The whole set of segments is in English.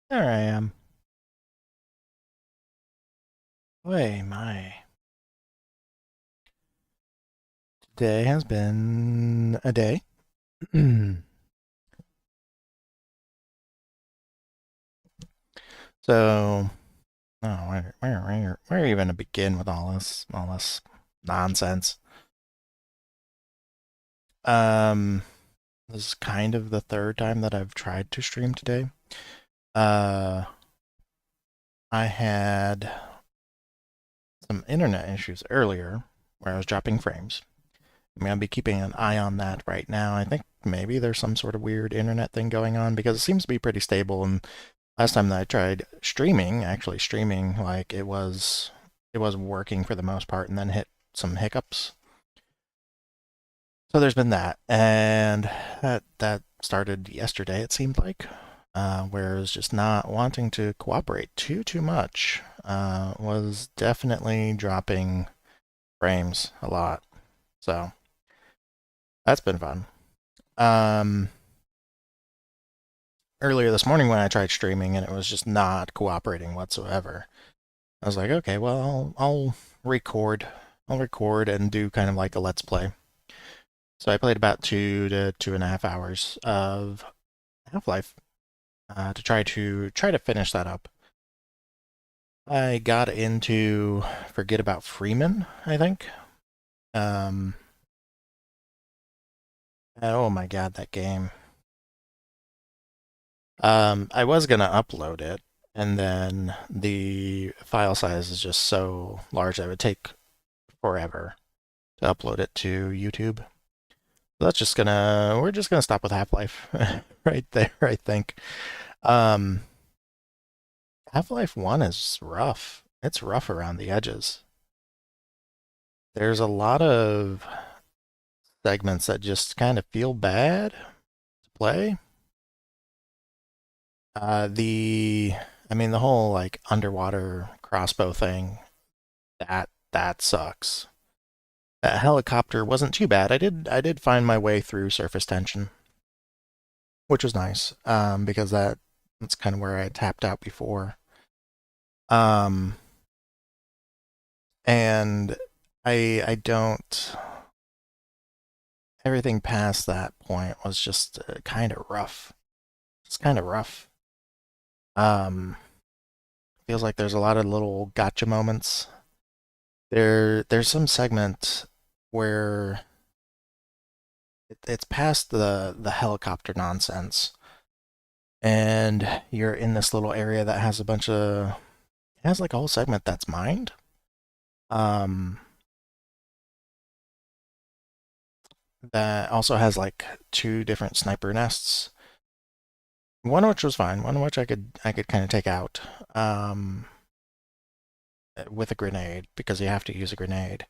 There I am. Way my day has been a day. So, oh, where even to begin with all this nonsense? Um, this is kind of the third time that I've tried to stream today. Uh, I had some internet issues earlier where I was dropping frames. I'm gonna be keeping an eye on that right now. I think maybe there's some sort of weird internet thing going on because it seems to be pretty stable. And last time that I tried streaming, actually streaming, like it was working for the most part, and then hit some hiccups. So there's been that, and that started yesterday. It seemed like, where it was just not wanting to cooperate too much. Was definitely dropping frames a lot. So that's been fun. Um, Earlier this morning when I tried streaming and it was just not cooperating whatsoever. I was like, okay, well, I'll record. I'll record and do kind of like a let's play. So I played about 2 to 2.5 hours of Half-Life to try to finish that up. I got into Forget About Freeman, I think. Um, oh my god, that game. I was gonna upload it, and then the file size is just so large that it would take forever to upload it to YouTube. That's just gonna we're just gonna stop with Half-Life right there, I think. Um, Half-Life 1 is rough. It's rough around the edges. There's a lot of segments that just kind of feel bad to play. The I mean the whole like underwater crossbow thing, that sucks. That helicopter wasn't too bad. I did find my way through surface tension, which was nice. Because that's kind of where I tapped out before. Um, and I don't. Everything past that point was just kind of rough. It's kind of rough. Um, Feels like there's a lot of little gotcha moments. There's some segment where it's past the helicopter nonsense, and you're in this little area that has a bunch of it has like a whole segment that's mined. Um, that also has like two different sniper nests. One of which was fine. One of which I could kind of take out with a grenade because you have to use a grenade.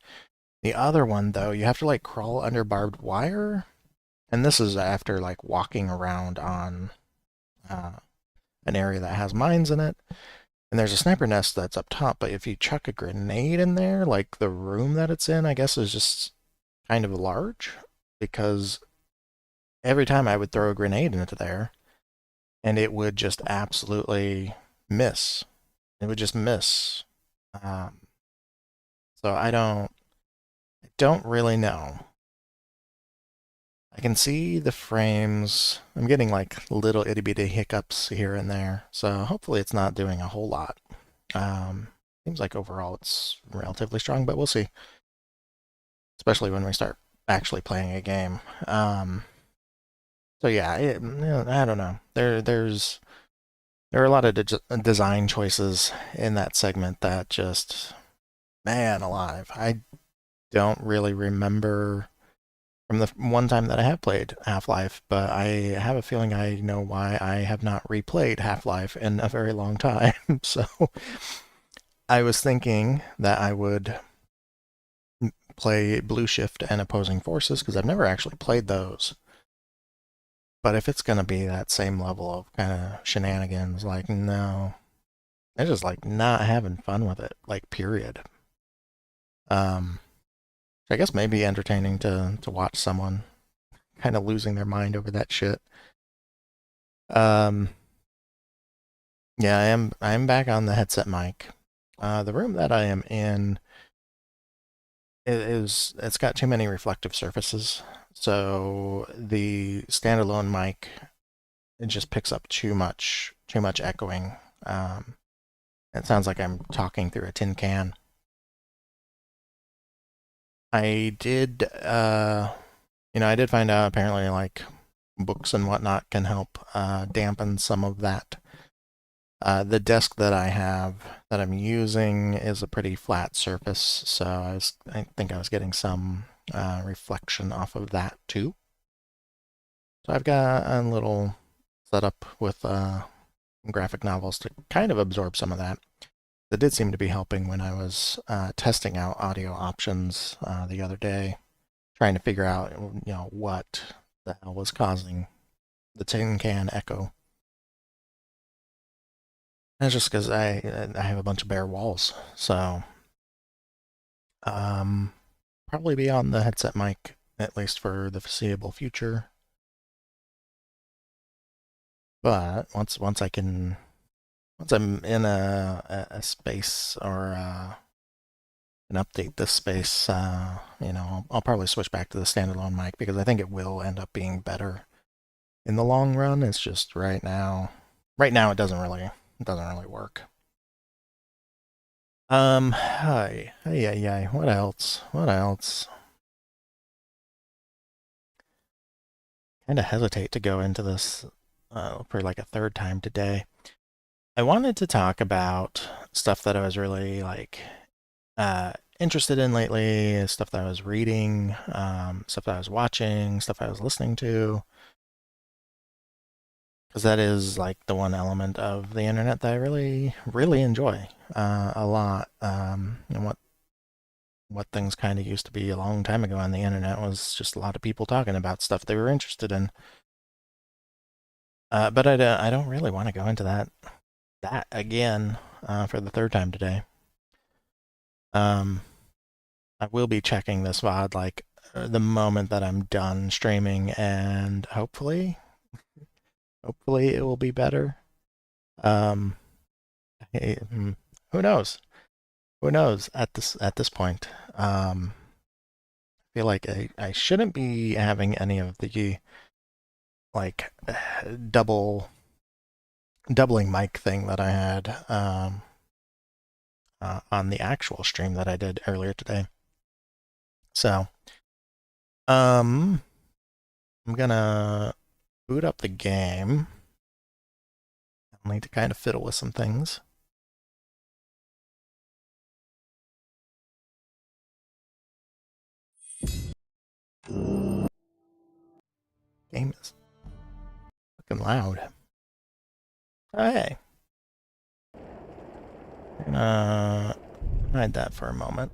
The other one though, you have to like crawl under barbed wire, and this is after like walking around on uh, an area that has mines in it. And there's a sniper nest that's up top, but if you chuck a grenade in there, like the room that it's in, I guess is just kind of large because every time I would throw a grenade into there and it would just absolutely miss. It would just miss. Um, so I don't really know. I can see the frames. I'm getting like little itty bitty hiccups here and there. So hopefully it's not doing a whole lot. Seems like overall it's relatively strong, but we'll see. Especially when we start actually playing a game. So yeah, I don't know. There are a lot of design choices in that segment that just, man alive. I don't really remember from the one time that I have played Half-Life, but I have a feeling I know why I have not replayed Half-Life in a very long time. So I was thinking that I would play Blue Shift and Opposing Forces because I've never actually played those. But if it's gonna be that same level of kind of shenanigans, like no, I just like not having fun with it, like period. Um, I guess maybe entertaining to watch someone kind of losing their mind over that shit. Um, Yeah, I'm back on the headset mic. The room that I am in it's got too many reflective surfaces, so the standalone mic it just picks up too much echoing. It sounds like I'm talking through a tin can. I did, I did find out apparently like books and whatnot can help dampen some of that. The desk that I have that I'm using is a pretty flat surface, so I think I was getting some reflection off of that too. So I've got a little setup with graphic novels to kind of absorb some of that. That did seem to be helping when I was testing out audio options the other day, trying to figure out, what the hell was causing the tin can echo. That's just because I have a bunch of bare walls, so probably be on the headset mic at least for the foreseeable future. But once I'm in a space or an update this space, I'll probably switch back to the standalone mic because I think it will end up being better in the long run. It's just right now it doesn't really work. Hi. Hey. What else? Kind of hesitate to go into this for like a third time today. I wanted to talk about stuff that I was really like interested in lately, stuff that I was reading, stuff that I was watching, stuff I was listening to. Because that is like the one element of the internet that I really, really enjoy a lot. And what things kind of used to be a long time ago on the internet was just a lot of people talking about stuff they were interested in. But I don't really want to go into that again for the third time today. I will be checking this VOD like the moment that I'm done streaming, and hopefully it will be better. Who knows? Who knows at this point? I feel like I shouldn't be having any of the like doubling mic thing that I had on the actual stream that I did earlier today. So, I'm gonna boot up the game. I'll need to kind of fiddle with some things. Game is fucking loud. Oh, hey. Hide that for a moment.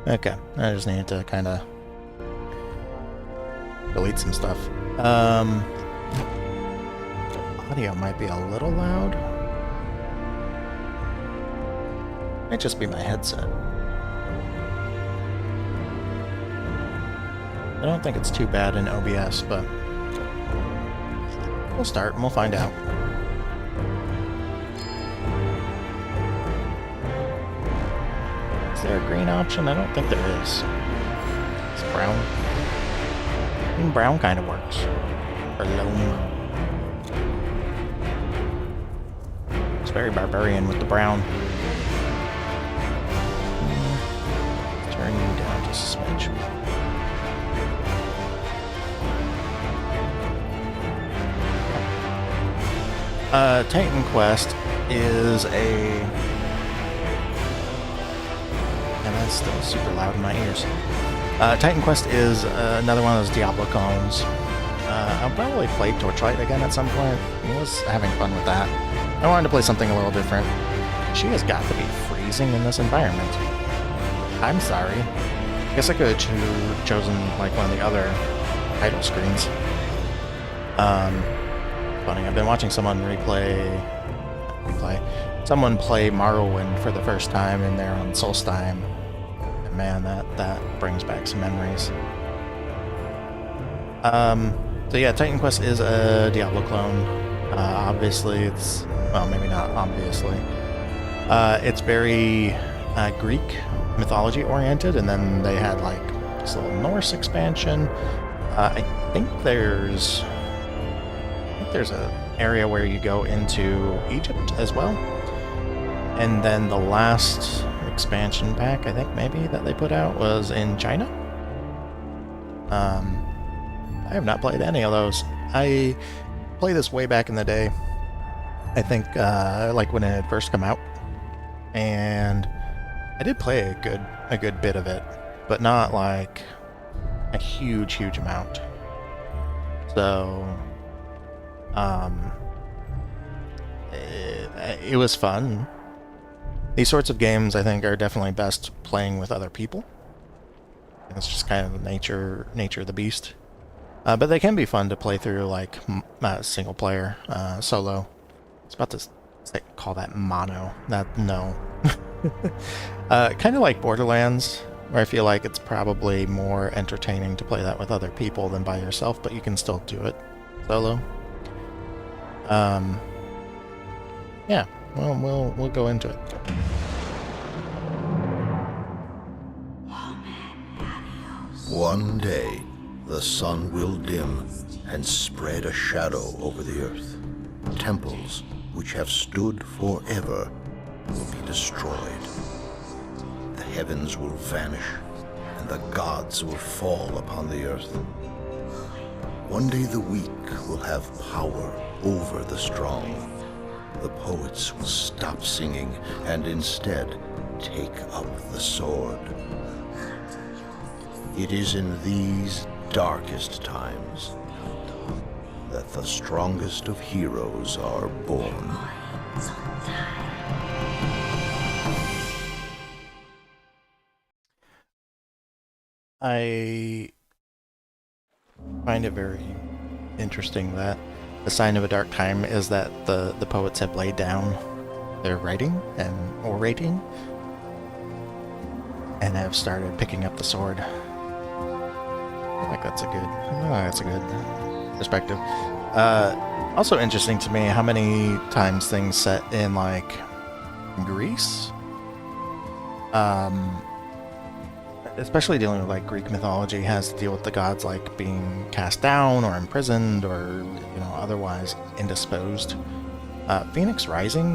Okay, I just need to kind of delete some stuff. Audio might be a little loud. Might just be my headset. I don't think it's too bad in OBS, but we'll start and we'll find out. Is there a green option? I don't think there is. It's brown. Even brown kind of works. Or loam. It's very barbarian with the brown. Turn you down just a smidge. Titan Quest is and that's still super loud in my ears. Titan Quest is another one of those Diablo clones. I'll probably play Torchlight again at some point. I was having fun with that. I wanted to play something a little different. She has got to be freezing in this environment. I'm sorry. I guess I could have chosen like one of the other title screens. Funny, I've been watching someone someone play Morrowind for the first time in there on Solstheim. And man, that brings back some memories. So yeah, Titan Quest is a Diablo clone. Obviously, it's... well, maybe not obviously. It's very Greek mythology oriented, and then they had like this little Norse expansion. I think there's an area where you go into Egypt as well. And then the last expansion pack, I think maybe, that they put out was in China. I have not played any of those. I played this way back in the day. I think like when it had first come out. And I did play a good bit of it, but not like a huge amount. So it was fun. These sorts of games, I think, are definitely best playing with other people. It's just kind of the nature of the beast. But they can be fun to play through, like single player, solo. I was about to call that mono. No. Kind of like Borderlands, where I feel like it's probably more entertaining to play that with other people than by yourself, but you can still do it solo. Yeah, well, we'll go into it. One day, the sun will dim and spread a shadow over the earth. Temples, which have stood forever, will be destroyed. The heavens will vanish, and the gods will fall upon the earth. One day the weak will have power over the strong. The poets will stop singing and instead take up the sword. It is in these darkest times that the strongest of heroes are born. I find it very interesting that the sign of a dark time is that the poets have laid down their writing and orating and have started picking up the sword. I think that's a good perspective. Also interesting to me how many times things set in like Greece, especially dealing with like Greek mythology, has to deal with the gods like being cast down or imprisoned or otherwise indisposed. Phoenix Rising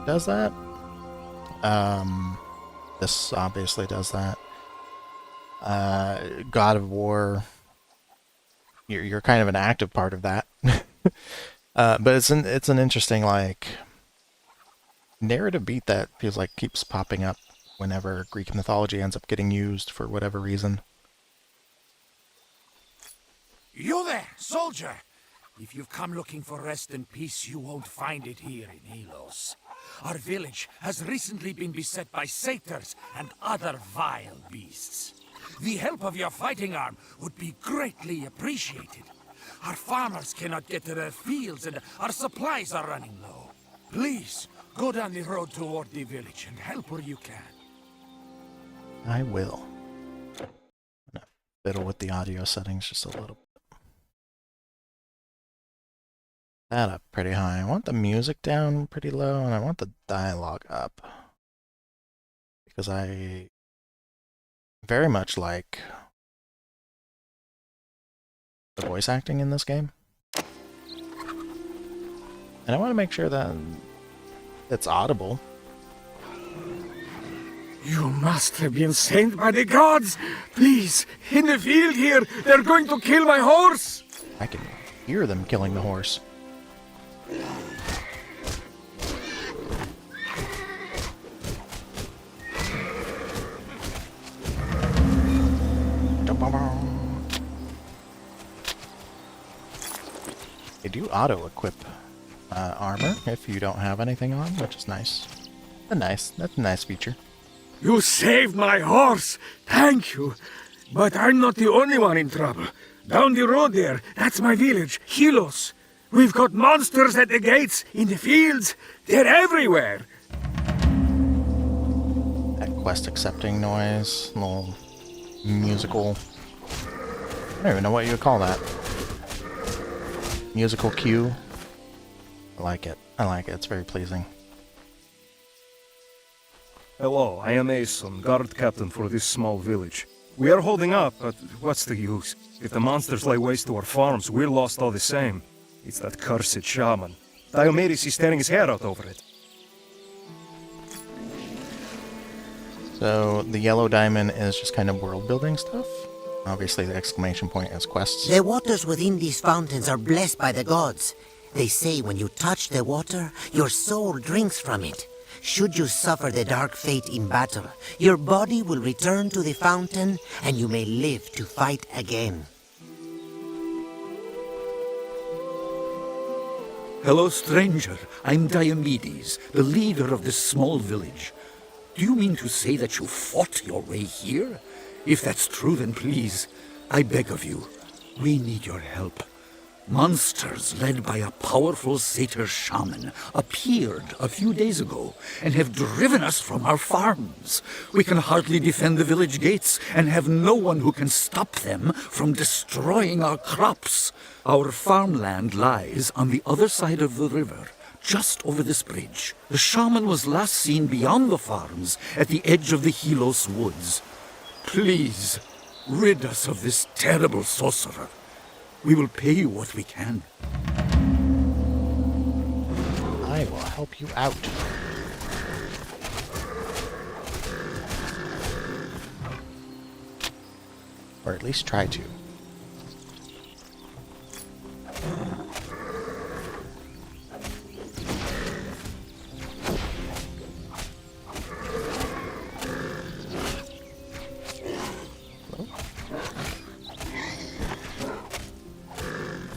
does that. This obviously does that. God of War, you're kind of an active part of that. But it's an interesting like narrative beat that feels like keeps popping up whenever Greek mythology ends up getting used for whatever reason. You there, soldier! If you've come looking for rest and peace, you won't find it here in Helos. Our village has recently been beset by satyrs and other vile beasts. The help of your fighting arm would be greatly appreciated. Our farmers cannot get to their fields and our supplies are running low. Please, go down the road toward the village and help where you can. I will. I'm gonna fiddle with the audio settings just a little bit. That up pretty high. I want the music down pretty low, and I want the dialogue up. Because I very much like the voice acting in this game. And I want to make sure that it's audible. You must have been sent by the gods! Please, in the field here, they're going to kill my horse! I can hear them killing the horse. They do auto-equip armor if you don't have anything on, which is nice. That's a nice feature. You saved my horse! Thank you! But I'm not the only one in trouble. Down the road there, that's my village, Helos. We've got monsters at the gates, in the fields. They're everywhere. quest accepting noise, little musical. I don't even know what you would call that. Musical cue. I like it. I like it. It's very pleasing. Hello, I am Aeson, guard captain for this small village. We are holding up, but what's the use? If the monsters lay waste to our farms, we're lost all the same. It's that cursed shaman. Diomedes is tearing his hair out over it. So the yellow diamond is just kind of world building stuff. Obviously the exclamation point is quests. The waters within these fountains are blessed by the gods. They say when you touch the water, your soul drinks from it. Should you suffer the dark fate in battle, your body will return to the fountain and you may live to fight again. Hello, stranger. I'm Diomedes, the leader of this small village. Do you mean to say that you fought your way here? If that's true, then please, I beg of you, we need your help. Monsters led by a powerful satyr shaman appeared a few days ago and have driven us from our farms. We can hardly defend the village gates and have no one who can stop them from destroying our crops. Our farmland lies on the other side of the river, just over this bridge. The shaman was last seen beyond the farms at the edge of the Helos woods. Please, rid us of this terrible sorcerer. We will pay you what we can. I will help you out. Or at least try to.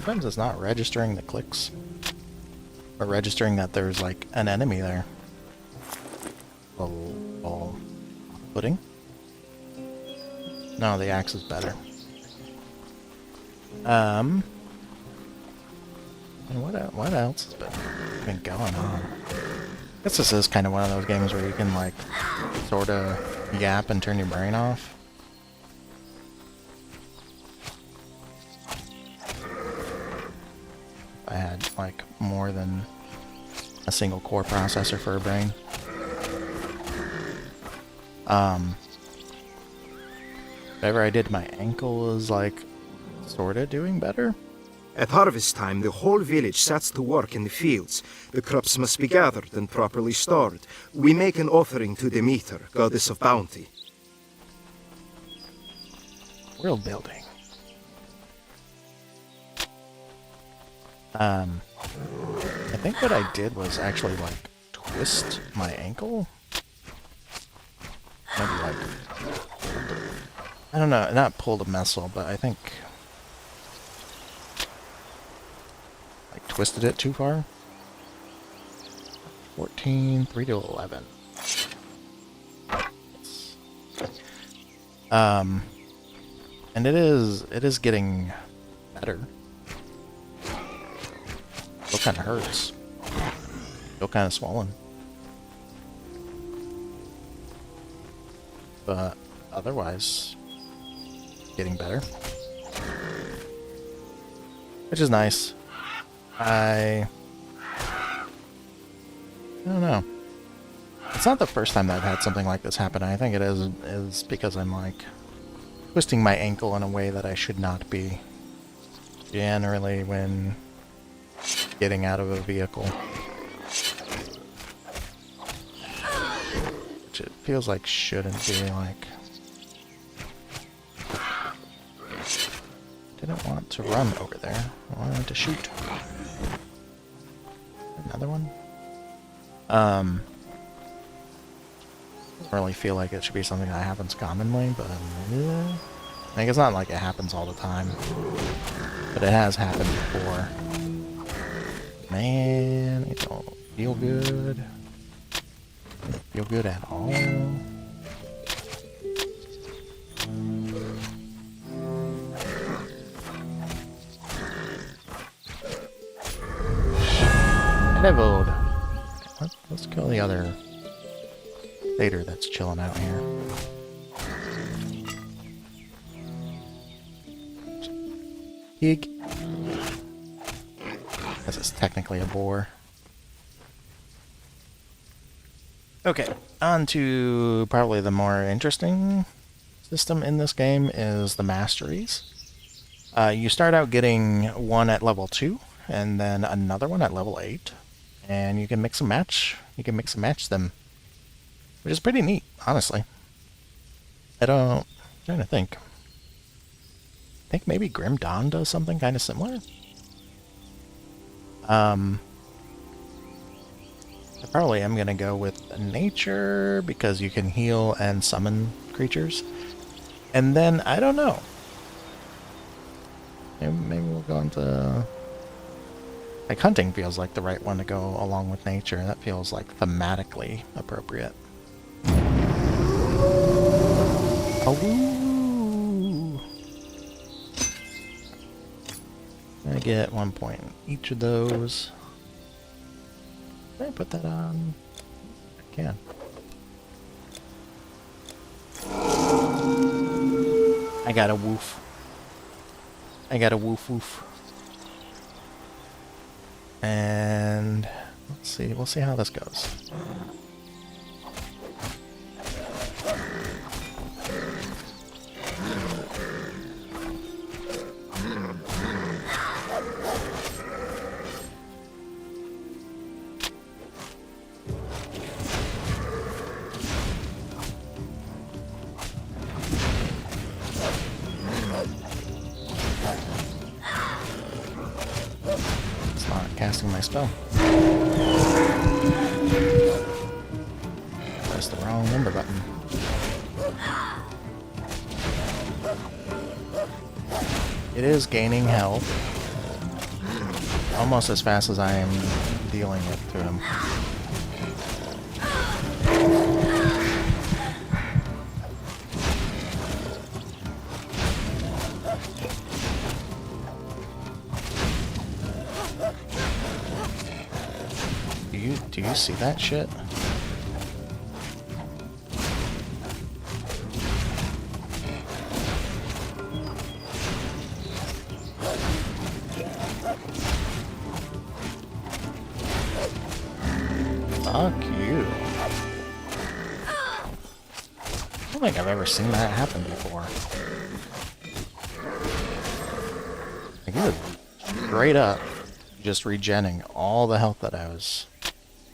Sometimes it's not registering the clicks, or registering that there's like an enemy there. Ball pudding? No, the axe is better. And what else has been going on? I guess this is kind of one of those games where you can like sort of yap and turn your brain off. I had like more than a single core processor for a brain. Whatever I did, my ankle is like sorta doing better. At harvest time, the whole village sets to work in the fields. The crops must be gathered and properly stored. We make an offering to Demeter, goddess of bounty. World building. I think what I did was actually like twist my ankle. Maybe like, I don't know, not pulled a muscle, but I think like twisted it too far. 14, 3 to 11. And it is getting better. Still kind of hurts. Still kind of swollen. But otherwise, getting better. Which is nice. I don't know. It's not the first time that I've had something like this happen. I think it is because I'm like twisting my ankle in a way that I should not be. Generally when getting out of a vehicle. Which it feels like shouldn't be like. Didn't want to run over there. I wanted to shoot. Another one? Don't really feel like it should be something that happens commonly, but like it's not like it happens all the time. But it has happened before. Man, it don't feel good. Don't feel good at all. Leveled. Let's kill the other satyr that's chilling out here. Pig. This is technically a boar. Okay, on to probably the more interesting system in this game is the masteries. You start out getting one at level 2, and then another one at level 8, and you can mix and match. You can mix and match them, which is pretty neat, honestly. I'm trying to think. I think maybe Grim Dawn does something kind of similar. I probably am going to go with nature because you can heal and summon creatures. And then, I don't know. Maybe we'll go into... Like, hunting feels like the right one to go along with nature. That feels like thematically appropriate. Oh! I get 1 point in each of those. Can I put that on? I can. I got a woof. I got a woof woof. And let's see. We'll see how this goes. Casting my spell. Press the wrong number button. It is gaining health almost as fast as I am dealing it to him. Do you see that shit? Fuck you. I don't think I've ever seen that happen before. Like, he was straight up just regenning all the health that I was...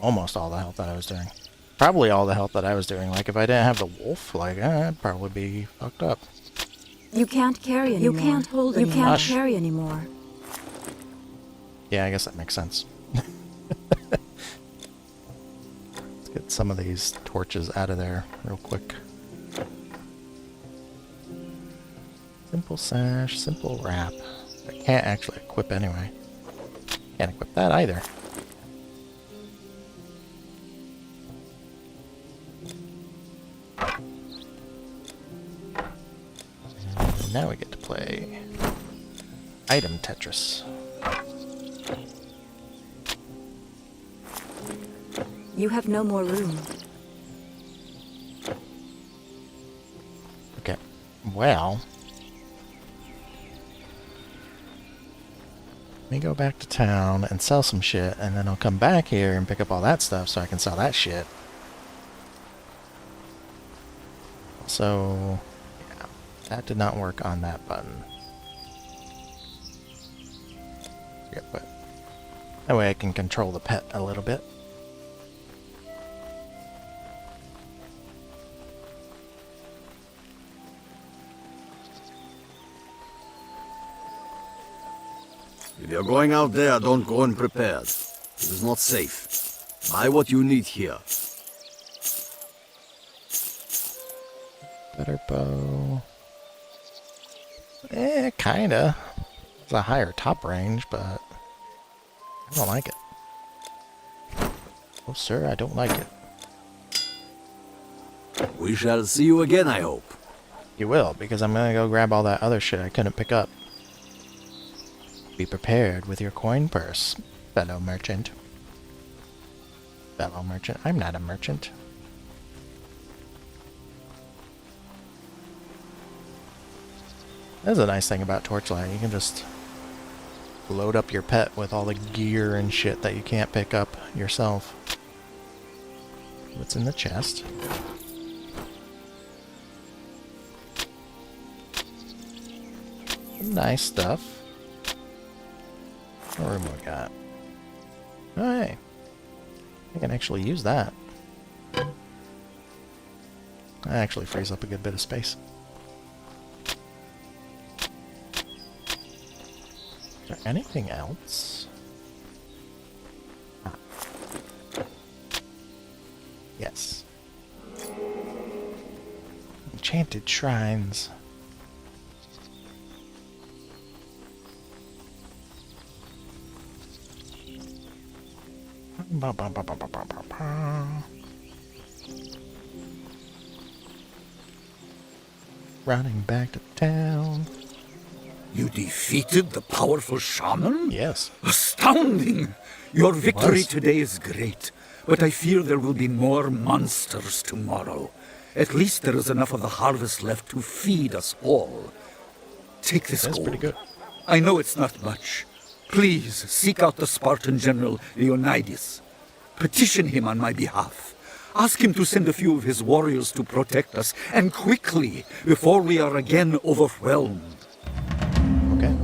Almost all the health that I was doing. Probably all the health that I was doing. Like, if I didn't have the wolf, like, I'd probably be fucked up. You can't carry anymore. You can't hold anymore. You can't carry anymore. Yeah, I guess that makes sense. Let's get some of these torches out of there real quick. Simple sash, simple wrap. I can't actually equip anyway. Can't equip that either. Now we get to play Item Tetris. You have no more room. Okay, well... Let me go back to town and sell some shit, and then I'll come back here and pick up all that stuff so I can sell that shit. So... That did not work on that button. Yeah, but that way I can control the pet a little bit. If you're going out there, don't go unprepared. It is not safe. Buy what you need here. Better bow. Kinda. It's a higher top range, but I don't like it. Oh, sir, I don't like it. We shall see you again, I hope. You will, because I'm gonna go grab all that other shit I couldn't pick up. Be prepared with your coin purse, fellow merchant. Fellow merchant. I'm not a merchant. That's a nice thing about Torchlight. You can just load up your pet with all the gear and shit that you can't pick up yourself. What's in the chest? Nice stuff. What room we got? Oh, hey. I can actually use that. That actually frees up a good bit of space. Is there anything else? Ah. Yes. Enchanted shrines. Ba, ba, ba, ba, ba, ba, ba, ba. Running back to town. You defeated the powerful shaman? Yes. Astounding! Your victory Was. today is great, but I fear there will be more monsters tomorrow. At least there is enough of the harvest left to feed us all. Take this That's gold. pretty good. I know it's not much. Please seek out the Spartan general Leonidas. Petition him on my behalf. Ask him to send a few of his warriors to protect us, and quickly, before we are again overwhelmed. Okay.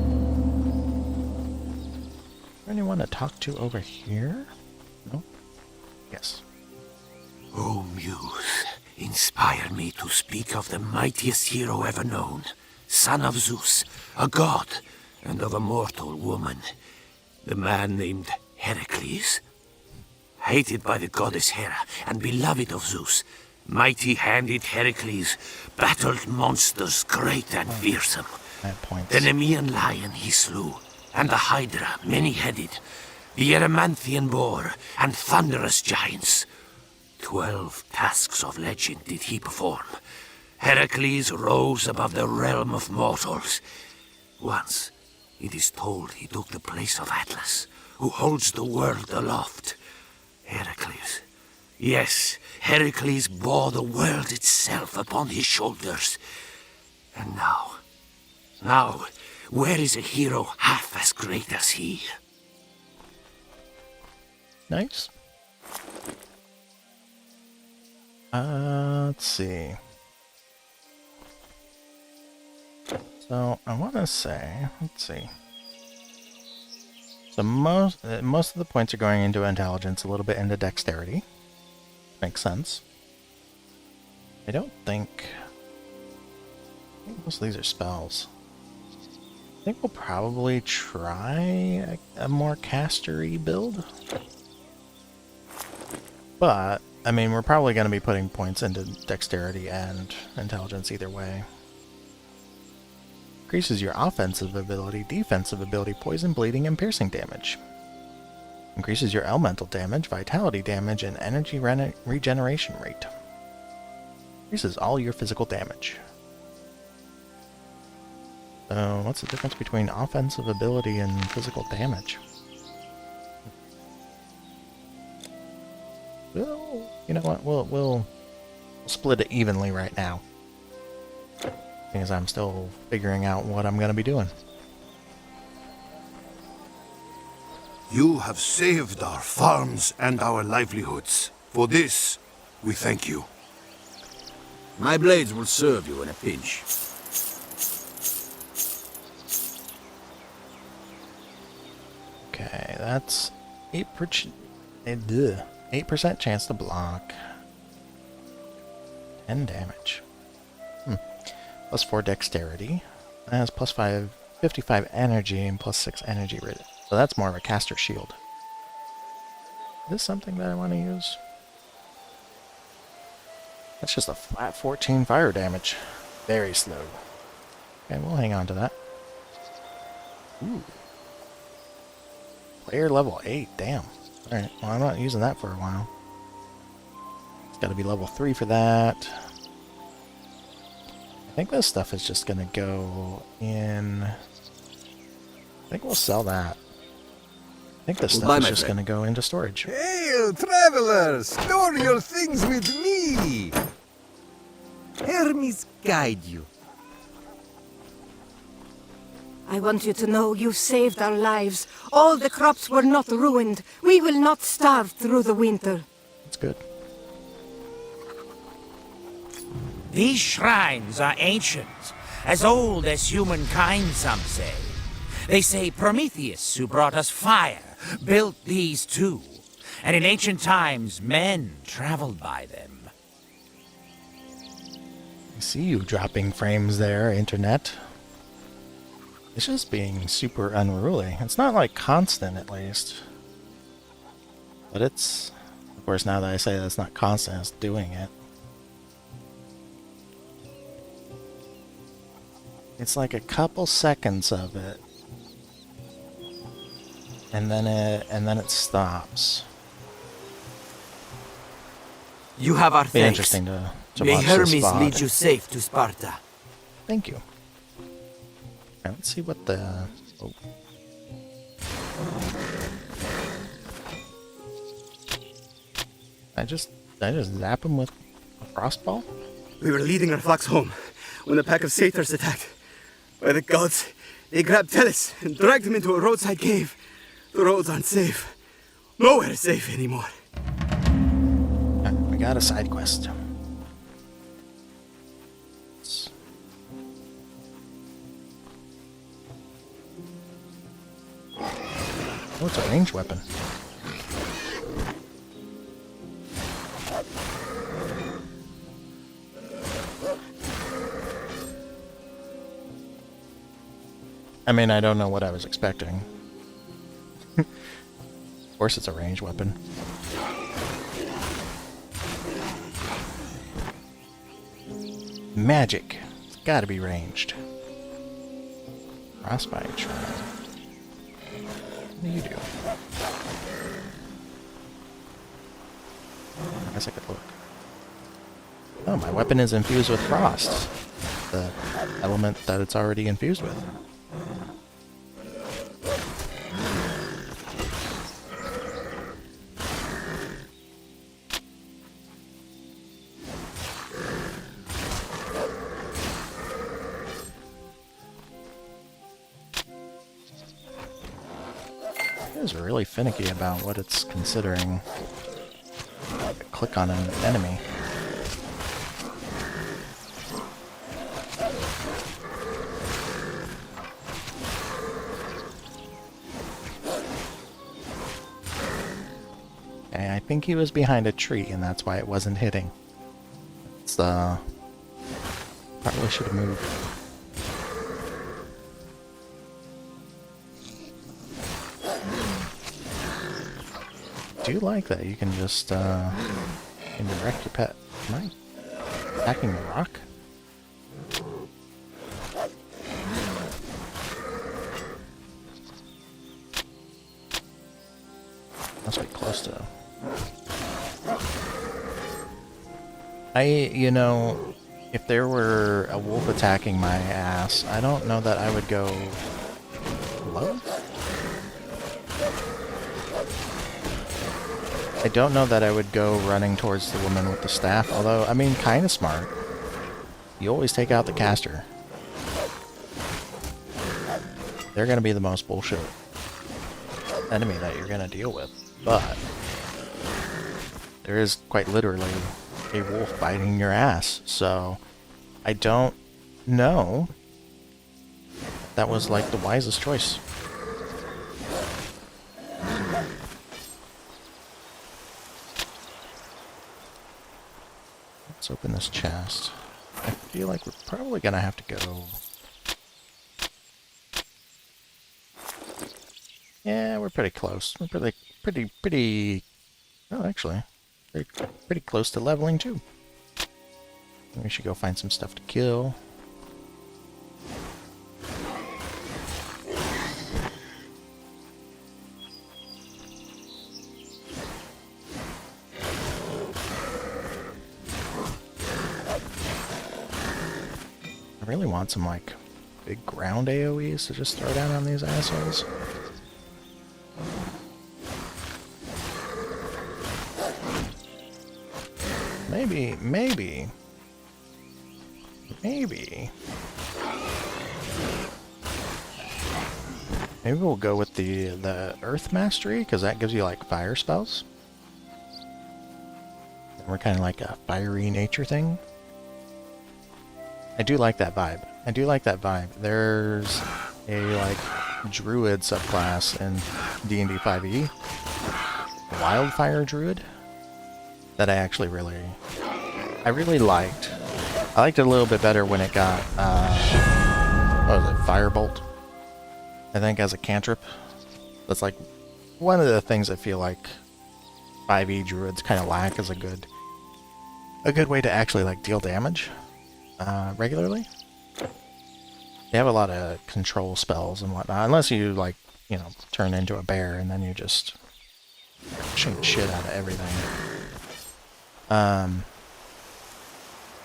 Anyone to talk to over here? No? Yes. O Muse, inspire me to speak of the mightiest hero ever known, son of Zeus, a god, and of a mortal woman, the man named Heracles. Hated by the goddess Hera and beloved of Zeus, mighty-handed Heracles battled monsters great and fearsome. I have points. The Nemean lion he slew, and the Hydra many-headed, the Erymanthian boar, and thunderous giants. 12 tasks of legend did he perform. Heracles rose above the realm of mortals. Once, it is told he took the place of Atlas, who holds the world aloft. Heracles. Yes, Heracles bore the world itself upon his shoulders. And now, where is a hero half as great as he? Nice. Let's see. So, I want to say, let's see. So most of the points are going into intelligence, a little bit into dexterity. Makes sense. I don't think most of these are spells. I think we'll probably try a more castery build. But, I mean, we're probably going to be putting points into dexterity and intelligence either way. Increases your offensive ability, defensive ability, poison, bleeding, and piercing damage. Increases your elemental damage, vitality damage, and energy regeneration rate. Increases all your physical damage. So, what's the difference between offensive ability and physical damage? Well, you know what? We'll split it evenly right now. Because I'm still figuring out what I'm going to be doing. You have saved our farms and our livelihoods. For this, we thank you. My blades will serve you in a pinch. Okay, that's 8% chance to block. 10 damage. Plus 4 dexterity. That has plus 55 energy and plus 6 energy. So that's more of a caster shield. Is this something that I want to use? That's just a flat 14 fire damage. Very slow. Okay, we'll hang on to that. Ooh. Player level 8, damn. Alright, well I'm not using that for a while. It's gotta be level 3 for that. I think this stuff is just gonna go in... I think we'll sell that. I think this stuff is just gonna go into storage. Hail, travelers! Store your things with me! Hermes guide you. I want you to know you saved our lives. All the crops were not ruined. We will not starve through the winter. That's good. These shrines are ancient, as old as humankind, some say. They say Prometheus, who brought us fire, built these too. And in ancient times, men traveled by them. I see you dropping frames there, internet. It's just being super unruly. It's not like constant, at least. But it's... Of course, now that I say that it's not constant, it's doing it. It's like a couple seconds of it. And then it stops. You have our Be thanks. interesting to May watch Hermes this VOD. lead you safe to Sparta. Thank you. Alright, let's see what the... Oh. I just zap him with a frostball? We were leading our flocks home when a pack of satyrs attacked. By the gods, they grabbed Tellus and dragged him into a roadside cave. The roads aren't safe. Nowhere is safe anymore. We got a side quest. Oh, it's a ranged weapon. I mean, I don't know what I was expecting. Of course it's a ranged weapon. Magic. It's gotta be ranged. Frostbite shrine. What do you do? I guess I could look. Oh, my weapon is infused with frost. The element that it's already infused with. It is really finicky about what it's considering. Click on an enemy. Okay, I think he was behind a tree and that's why it wasn't hitting. It's probably should have moved. I do like that you can just indirect your pet. Am I attacking the rock? Must be close to. You know, if there were a wolf attacking my ass, I don't know that I would go low. I don't know that I would go running towards the woman with the staff, although, I mean, kind of smart. You always take out the caster. They're going to be the most bullshit enemy that you're going to deal with, but there is quite literally a wolf biting your ass, so I don't know if that was like the wisest choice. Let's open this chest. I feel like we're probably gonna have to go. Yeah, we're pretty close. We're pretty. Oh, actually, pretty close to leveling too. We should go find some stuff to kill. I really want some, like, big ground AoEs to just throw down on these assholes. Maybe. Maybe we'll go with the Earth Mastery, because that gives you like fire spells. And we're kind of like a fiery nature thing. I do like that vibe. I do like that vibe. There's a like druid subclass in D&D 5e, Wildfire Druid, that I actually really liked. I liked it a little bit better when it got what was it, Firebolt? I think as a cantrip. That's like one of the things I feel like 5e druids kind of lack as a good way to actually like deal damage regularly. They have a lot of control spells and whatnot, unless you like, you know, turn into a bear and then you just shoot shit out of everything. But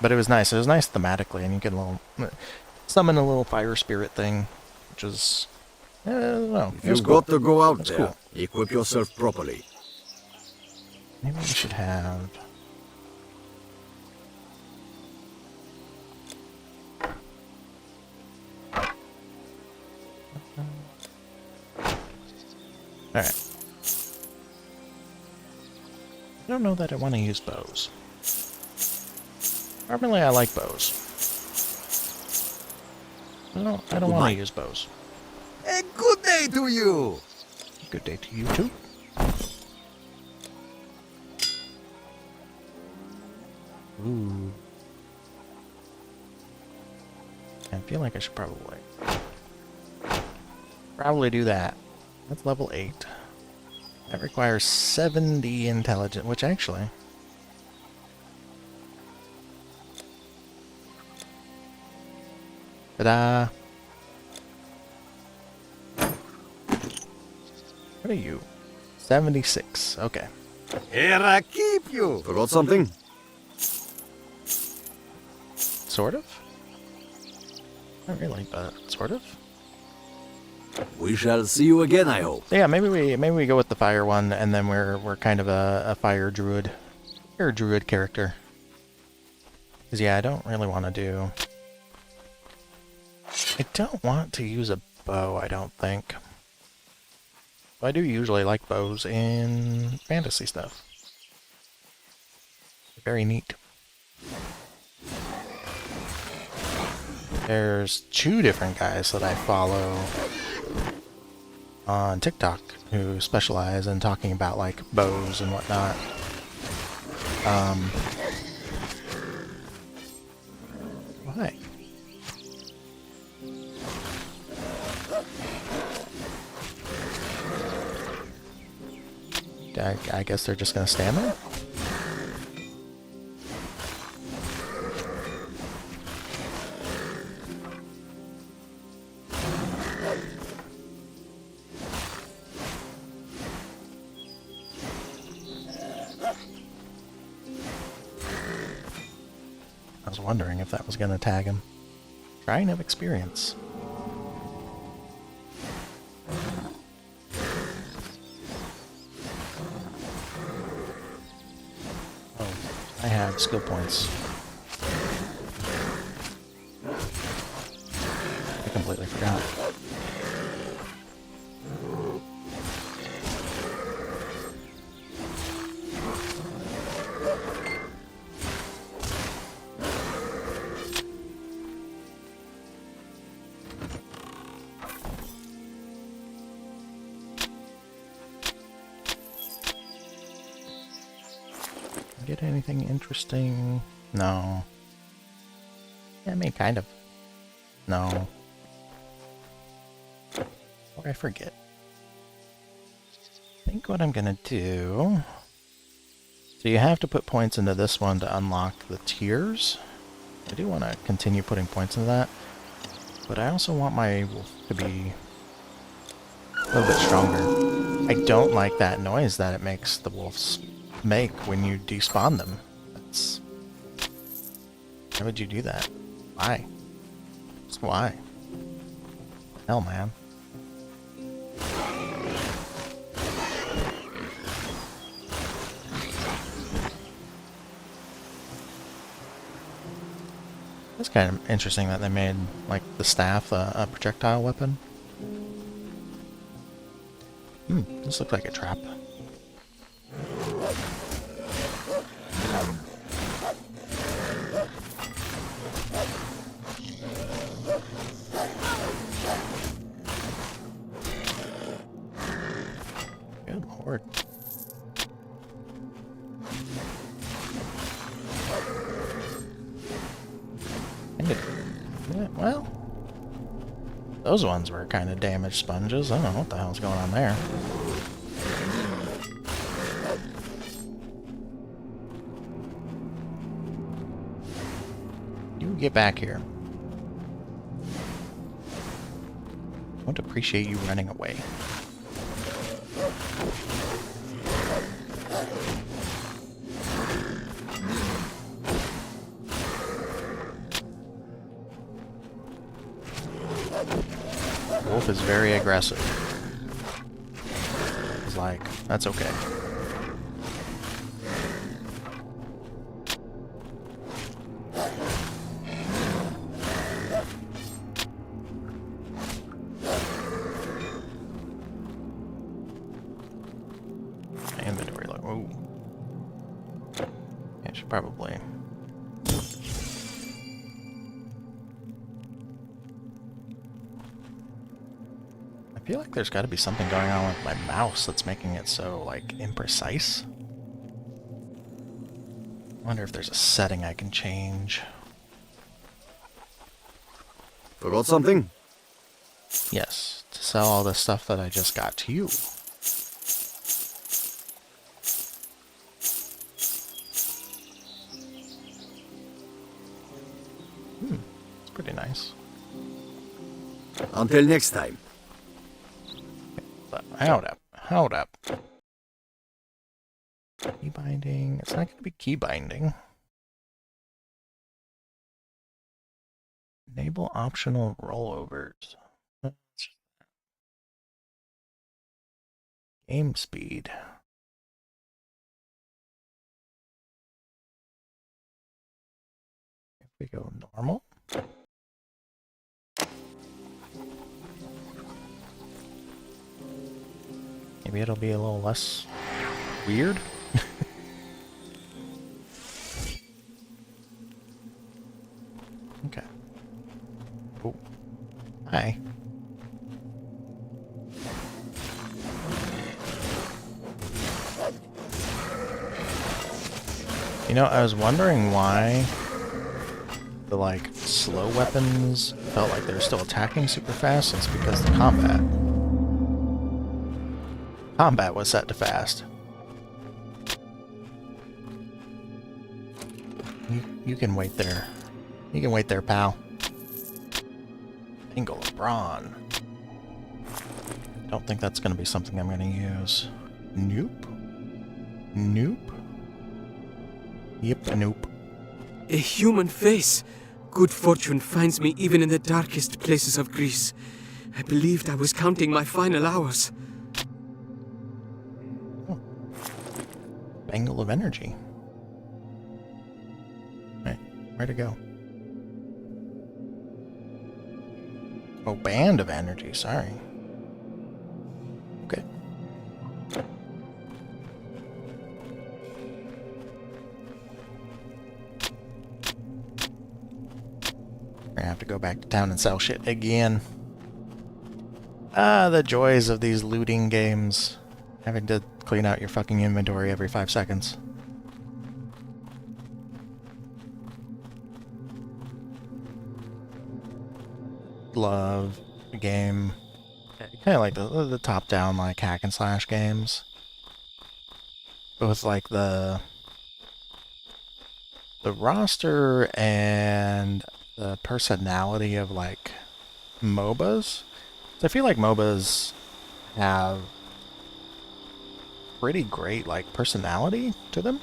it was nice. It was nice thematically, and you get a little summon a little fire spirit thing, which is I don't know. If you've got to go out there, cool. equip yourself properly. Maybe we should have. Alright. I don't know that I want to use bows. Normally I like bows. I don't want to use bows. A good day to you! Good day to you too. Ooh. I feel like I should probably do that. That's level 8. That requires 70 intelligence, which actually... Ta-da! What are you? 76. Okay. Here I keep you! Forgot something? Sort of? Not really, but sort of. We shall see you again, I hope. Yeah, maybe we go with the fire one, and then we're kind of a fire druid. You're a druid character. Cause yeah, I don't really want to do. I don't want to use a bow. I don't think. But I do usually like bows in fantasy stuff. Very neat. There's 2 different guys that I follow on TikTok who specialize in talking about like bows and whatnot. Why? I guess they're just gonna stand there? I was wondering if that was gonna tag him. Trying of experience. I have skill points. I completely forgot. Get anything interesting? No. Yeah, I mean, kind of. No. Or I forget. I think what I'm gonna do... So you have to put points into this one to unlock the tiers. I do want to continue putting points into that. But I also want my wolf to be a little bit stronger. I don't like that noise that it makes the wolves make when you despawn them. That's... Why would you do that? Why? Just why? Hell, man. It's kind of interesting that they made, like, the staff a projectile weapon. This looks like a trap. Good lord. Well, those ones were kind of damaged sponges. I don't know what the hell's going on there. You get back here. I don't appreciate you running away. Wolf is very aggressive. He's like, that's okay. My inventory, like, ooh. I should probably. I feel like there's got to be something going on with my mouse that's making it so, like, imprecise. I wonder if there's a setting I can change. Forgot something? Yes, to sell all the stuff that I just got to you. It's pretty nice. Until next time. Hold up. Key binding. It's not going to be key binding. Enable optional rollovers. Game speed. If we go normal. Maybe it'll be a little less weird. Okay. Oh. Hi. You know, I was wondering why the, like, slow weapons felt like they were still attacking super fast. It's because the combat was set to fast. You can wait there. You can wait there, pal. Angle of Brawn. Don't think that's going to be something I'm going to use. Nope. Nope. Yep, nope. A human face. Good fortune finds me even in the darkest places of Greece. I believed I was counting my final hours. Angle of Energy. Wait, where'd it go? Oh, Band of Energy, sorry. Okay. We're gonna have to go back to town and sell shit again. Ah, the joys of these looting games. Having to clean out your fucking inventory every 5 seconds. Love the game. Kind of like the top-down, like, hack and slash games. Both like the roster and the personality of, like, MOBAs. So I feel like MOBAs have pretty great, like, personality to them.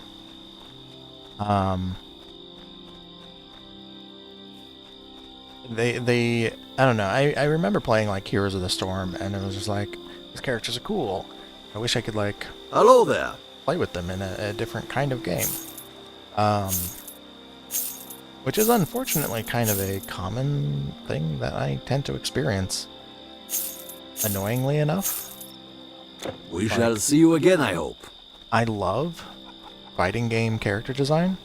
They I don't know, I remember playing, like, Heroes of the Storm, and it was just like, these characters are cool. I wish I could, like, hello there, play with them in a different kind of game. Which is unfortunately kind of a common thing that I tend to experience. Annoyingly enough. We shall see you again, I hope. I love fighting game character design.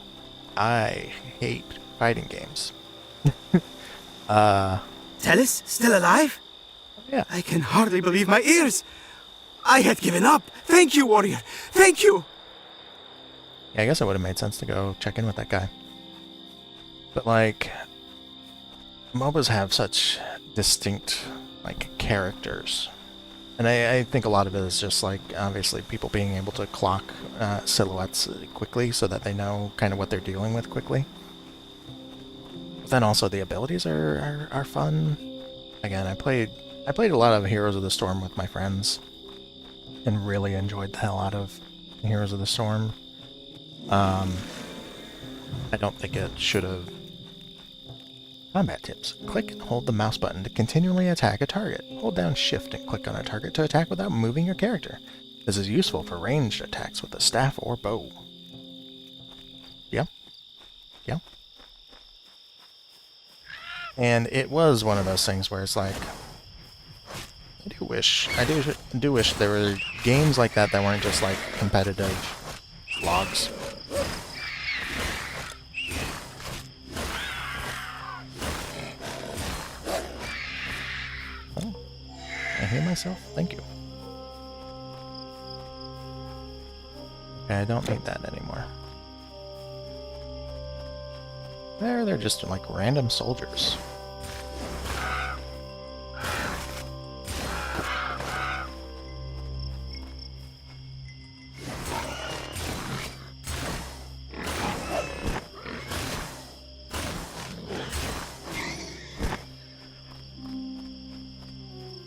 I hate fighting games. Tellus, still alive? Yeah. I can hardly believe my ears. I had given up. Thank you, warrior. Thank you. Yeah, I guess it would have made sense to go check in with that guy. But like, MOBAs have such distinct like characters. And I think a lot of it is just like, obviously, people being able to clock silhouettes quickly so that they know kind of what they're dealing with quickly. But then also the abilities are fun. Again, I played a lot of Heroes of the Storm with my friends and really enjoyed the hell out of Heroes of the Storm. I don't think it should have... Combat tips. Click and hold the mouse button to continually attack a target. Hold down shift and click on a target to attack without moving your character. This is useful for ranged attacks with a staff or bow. Yep. Yep. And it was one of those things where it's like, I do wish there were games like that weren't just like competitive logs. Oh, I hear myself? Thank you. Okay, I don't need that anymore. They're just like random soldiers.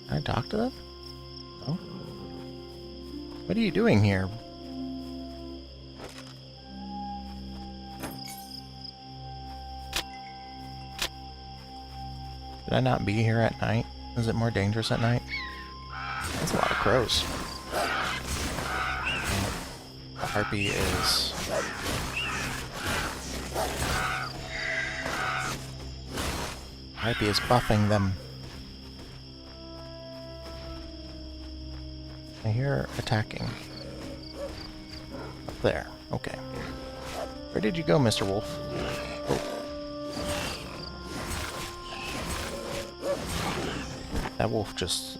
Can I talk to them? No? What are you doing here? Should I not be here at night? Is it more dangerous at night? That's a lot of crows. The harpy is... Harpy is buffing them. I hear attacking. Up there. Okay. Where did you go, Mr. Wolf? Oh. That wolf just...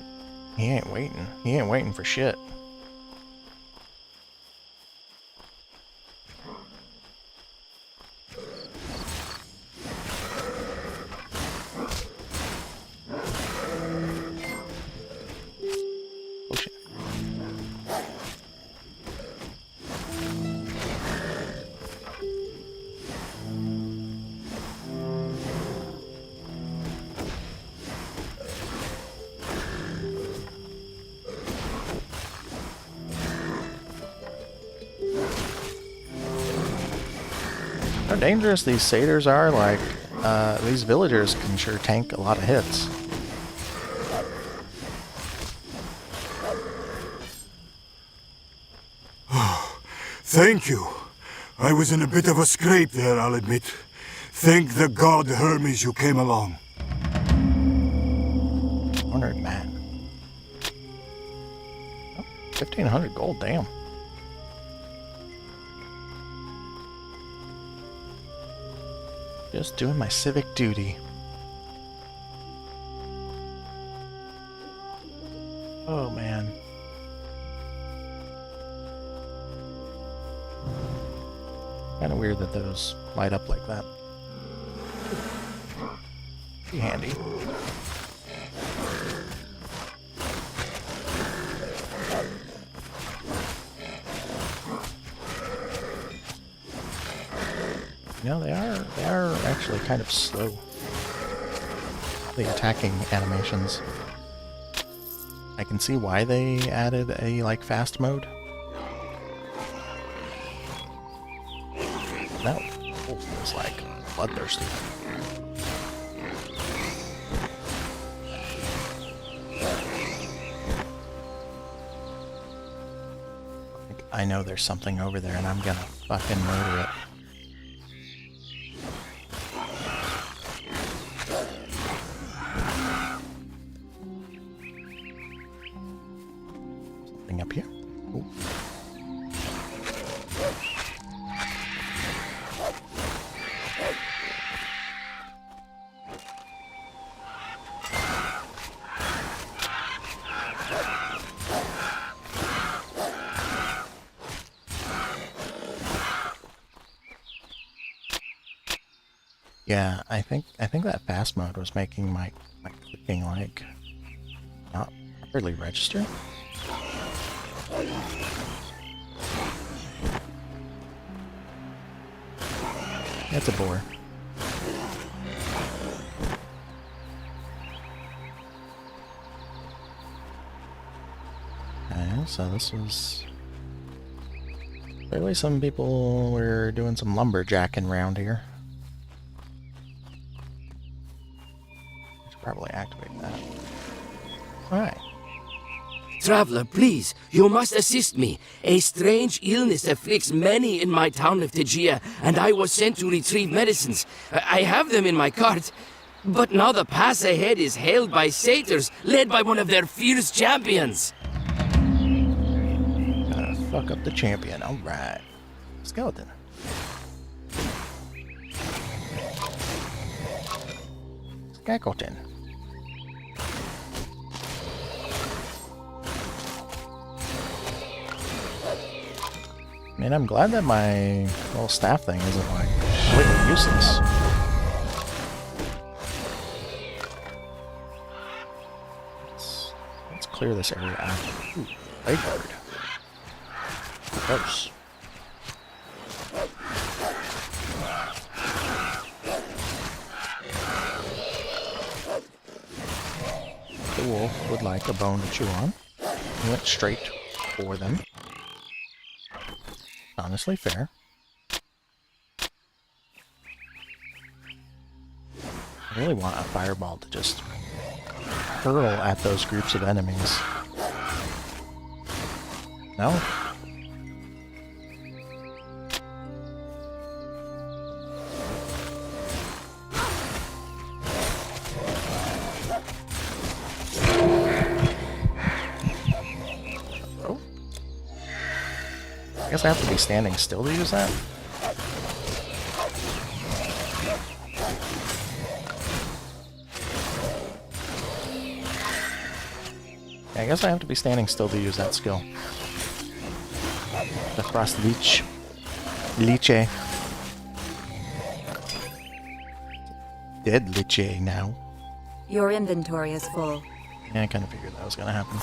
He ain't waiting. He ain't waiting for shit. Oh shit. How dangerous these satyrs are, like, these villagers can sure tank a lot of hits. Thank you. I was in a bit of a scrape there, I'll admit. Thank the god Hermes you came along. Honored man. Oh, 1,500 gold, damn. Just doing my civic duty. Oh man. Kind of weird that those light up like that. Be handy. No, they are actually kind of slow. The attacking animations. I can see why they added a like fast mode. That wolf was like bloodthirsty. I know there's something over there and I'm gonna fucking murder it. Yeah, I think that fast mode was making my clicking like not properly register. That's a boar. Okay, so this was clearly some people were doing some lumberjacking around here. Should probably activate that. Alright. Traveler, please, you must assist me. A strange illness afflicts many in my town of Tegea, and I was sent to retrieve medicines. I have them in my cart, but now the pass ahead is held by satyrs, led by one of their fierce champions. Fuck up the champion, alright. Skeleton. Skeleton. I mean, I'm glad that my little staff thing isn't like completely useless. Let's clear this area out. Ooh, blade guard. Gross. The wolf would like a bone to chew on. He went straight for them. Honestly fair. I really want a fireball to just hurl at those groups of enemies. No? I guess I have to be standing still to use that? Yeah, I guess I have to be standing still to use that skill. The Frost Leech. Liche. Dead Liche now. Your inventory is full. Yeah, I kind of figured that was gonna happen.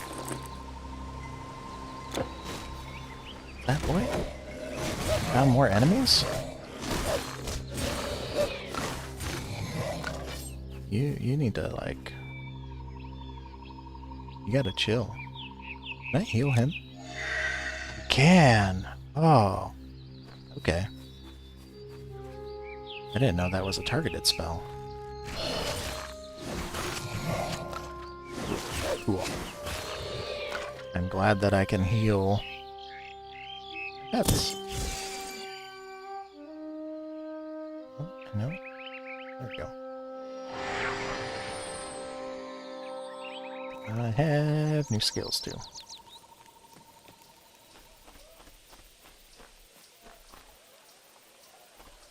That boy? Found more enemies? You need to like... You gotta chill. Can I heal him? You can! Oh. Okay. I didn't know that was a targeted spell. Cool. I'm glad that I can heal pets. Oh, no? There we go. I have new skills too.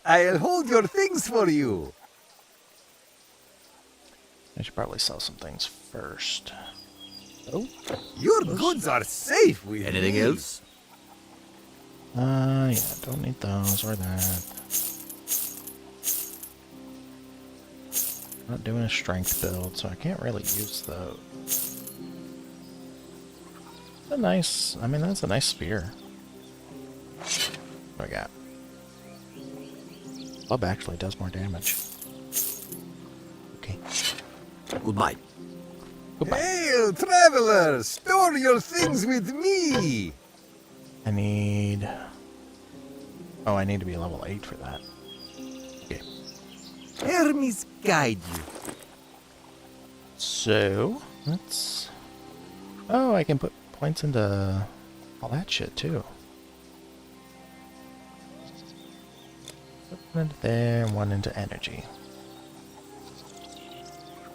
I'll hold your things for you. I should probably sell some things first. Oh, your goods are safe with Anything me. else? yeah, don't need those or that. Not doing a strength build, so I can't really use those. A nice, I mean, that's a nice spear. What do I got? Club actually does more damage. Okay. Goodbye. Goodbye. Hail, traveler! Store your things with me! I need... Oh, I need to be level 8 for that. Okay. Hermes guide you. So, let's... Oh, I can put points into all that shit, too. One into there, one into energy.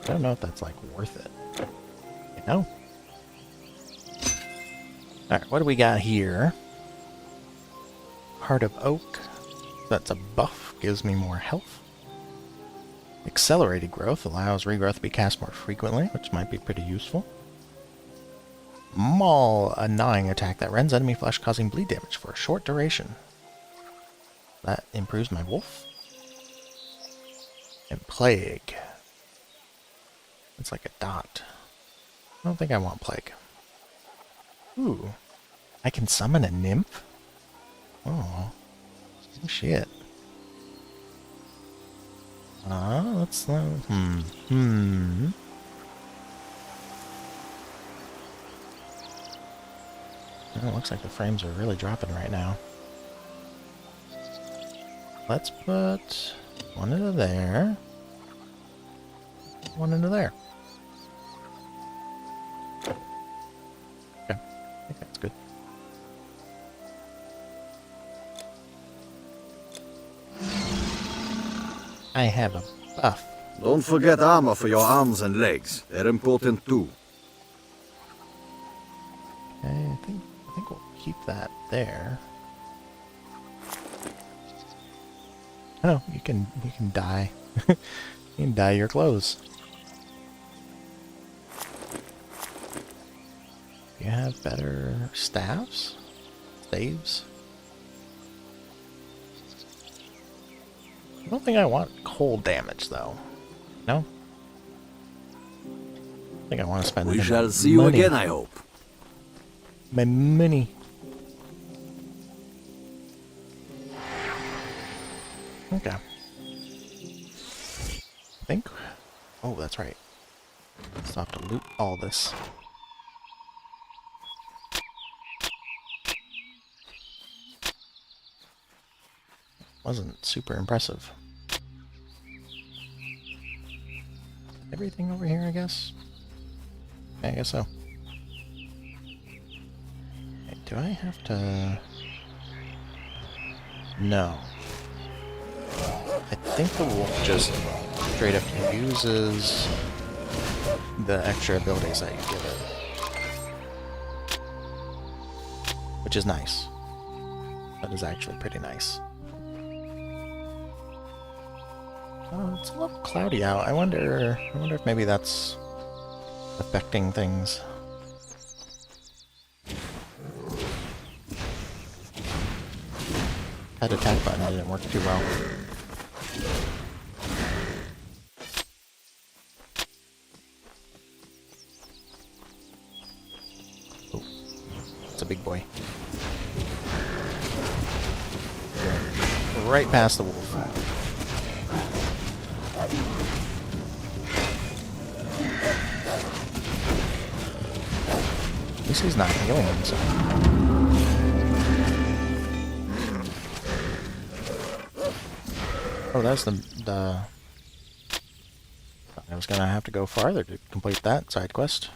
I don't know if that's, like, worth it. You know? Alright, what do we got here? Heart of Oak. That's a buff, gives me more health. Accelerated growth allows regrowth to be cast more frequently, which might be pretty useful. Maul, a gnawing attack that rends enemy flesh, causing bleed damage for a short duration. That improves my wolf. And plague. It's like a dot. I don't think I want plague. Ooh. I can summon a nymph? Oh. Oh shit. Let's Oh, it looks like the frames are really dropping right now. Let's put one into there. One into there. Okay, I think that's good. I have a buff. Don't forget armor for your arms and legs. They're important too. Okay, I think we'll keep that there. Oh, you can dye. You can dye your clothes. You have better staves? Staves? I don't think I want cold damage though. No? I think I want to spend We my shall see you money. again, I hope. My money. Okay. I think... Oh, that's right. Still have to loot all this. Wasn't super impressive. Everything over here, I guess? Yeah, I guess so. Okay, do I have to... No. I think the wolf just straight up uses the extra abilities that you give it. Which is nice. That is actually pretty nice. Oh, it's a little cloudy out. I wonder if maybe that's affecting things. That attack button didn't work too well. Oh, it's a big boy. Right past the wolf. At least he's not healing himself. Oh, that's the... I was gonna have to go farther to complete that side quest.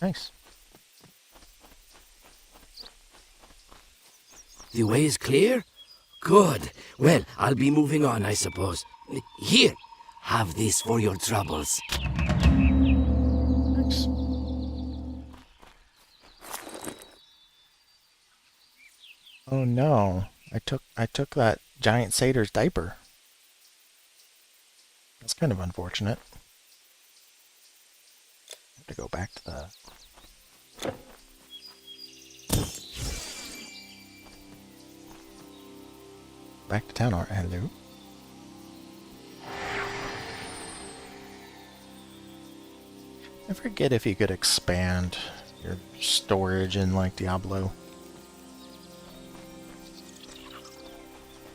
Nice. The way is clear? Good. Well, I'll be moving on, I suppose. Here, have this for your troubles. Thanks. Oh no. I took that giant satyr's diaper. That's kind of unfortunate. I have to go back to the... Back to town, hello. I forget if you could expand your storage in like Diablo.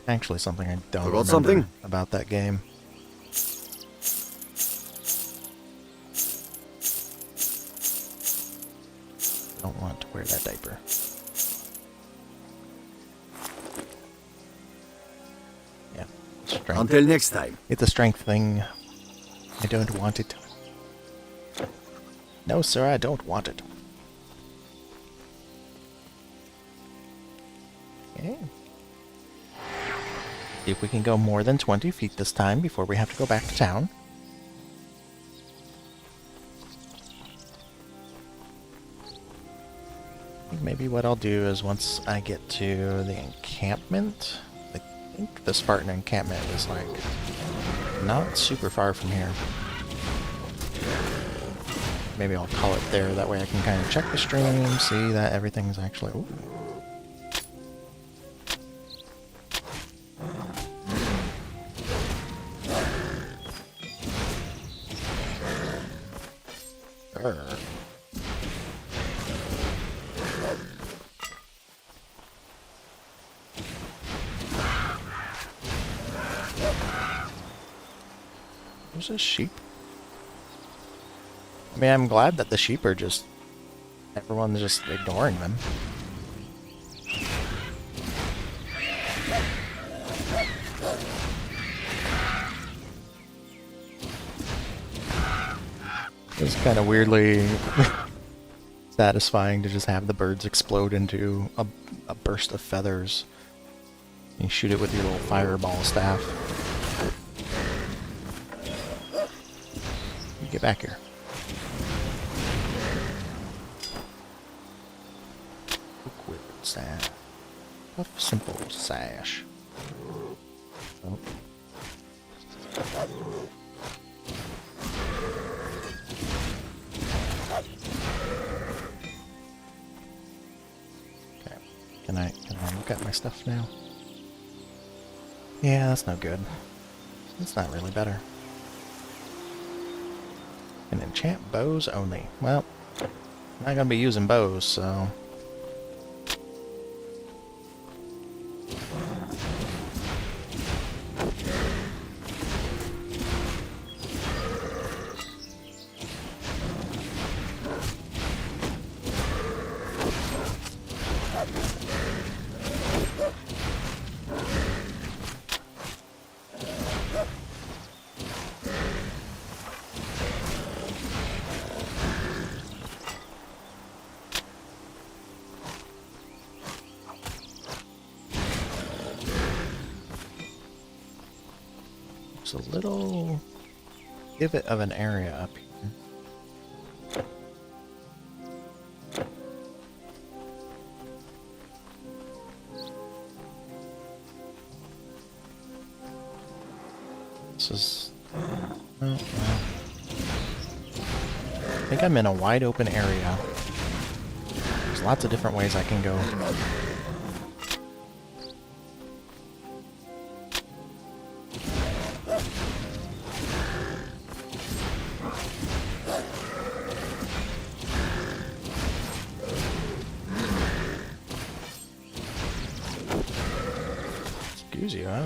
Actually, something I don't remember about that game. Don't want to wear that diaper. Yeah. Strength. Until next time. It's a strength thing. I don't want it. No, sir, I don't want it. Okay. See if we can go more than 20 feet this time before we have to go back to town. I think maybe what I'll do is once I get to the encampment, I think the Spartan encampment is like not super far from here. Maybe I'll call it there, that way I can kind of check the stream, see that everything's actually... Ooh. Grr. There's a sheep. I mean, I'm glad that the sheep are just... everyone's just ignoring them. It's kind of weirdly satisfying to just have the birds explode into a burst of feathers. You shoot it with your little fireball staff. You get back here. Quick sash. Puff simple sash. Oh. Can I look at my stuff now? Yeah, that's no good. It's not really better. Can enchant bows only. Well, I'm not gonna be using bows, so... There's a little divot of an area up here. This is... oh, well. I think I'm in a wide open area. There's lots of different ways I can go. Excuse you, I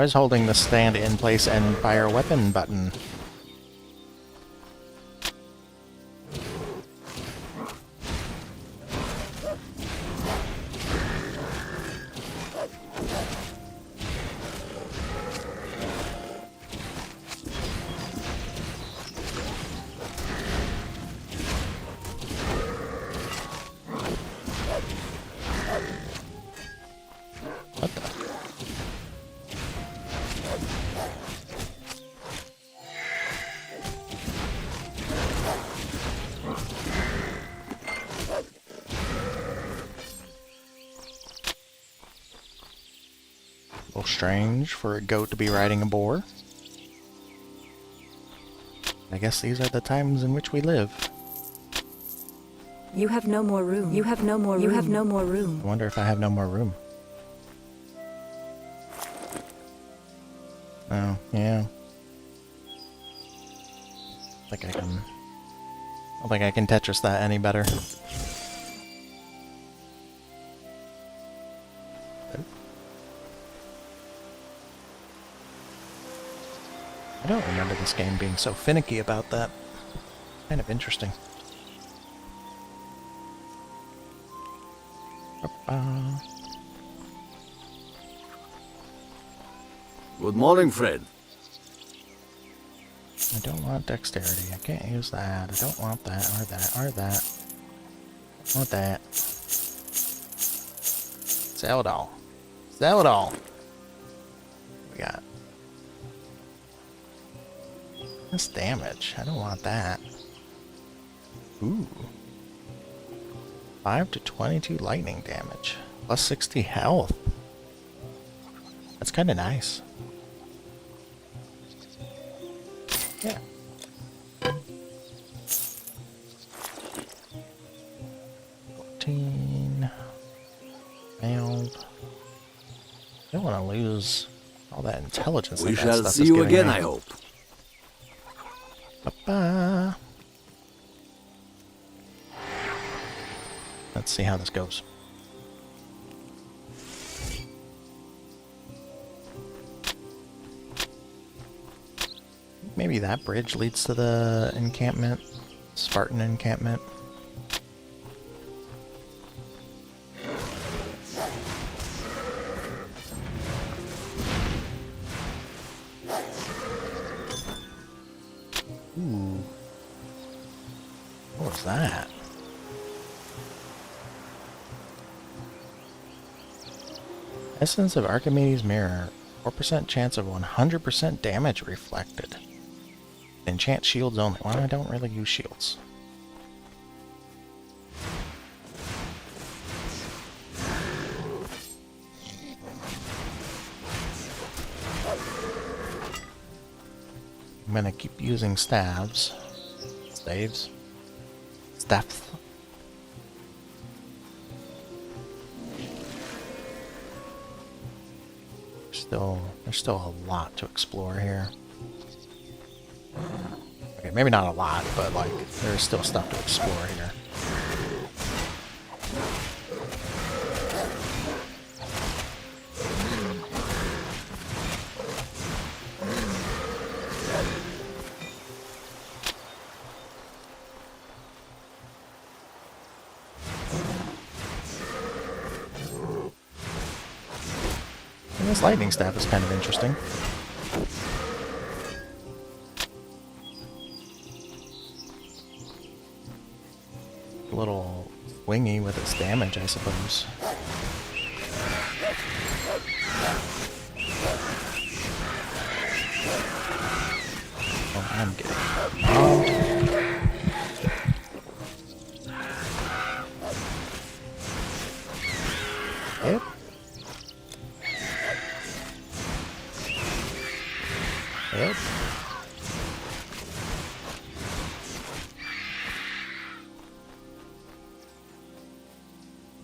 was holding the stand in place and fire weapon button. What the? A little strange for a goat to be riding a boar. I guess these are the times in which we live. You have no more room. You have no more room. You have no more room. I wonder if I have no more room. Oh, yeah. I don't think I can Tetris that any better. I don't remember this game being so finicky about that. Kind of interesting. Good morning, Fred. I don't want dexterity. I can't use that. I don't want that, or that, or that. I want that. Sell it all. Sell it all. We got this damage. I don't want that. Ooh. 5 to 22 lightning damage. Plus 60 health. That's kind of nice. Yeah. Failed. I don't want to lose all that intelligence. We shall see you again, I hope. Ba-ba. Let's see how this goes. Maybe that bridge leads to the encampment. Spartan encampment. Ooh. What was that? Essence of Archimedes' mirror. 4% chance of 100% damage reflected. Enchant shields only. Well, I don't really use shields. I'm gonna keep using staves. Staves? Staffs. There's still a lot to explore here. Okay, maybe not a lot, but like there's still stuff to explore here. And this lightning staff is kind of interesting. A little swingy with its damage, I suppose. Oh, I'm getting bombed. Yep. Yep.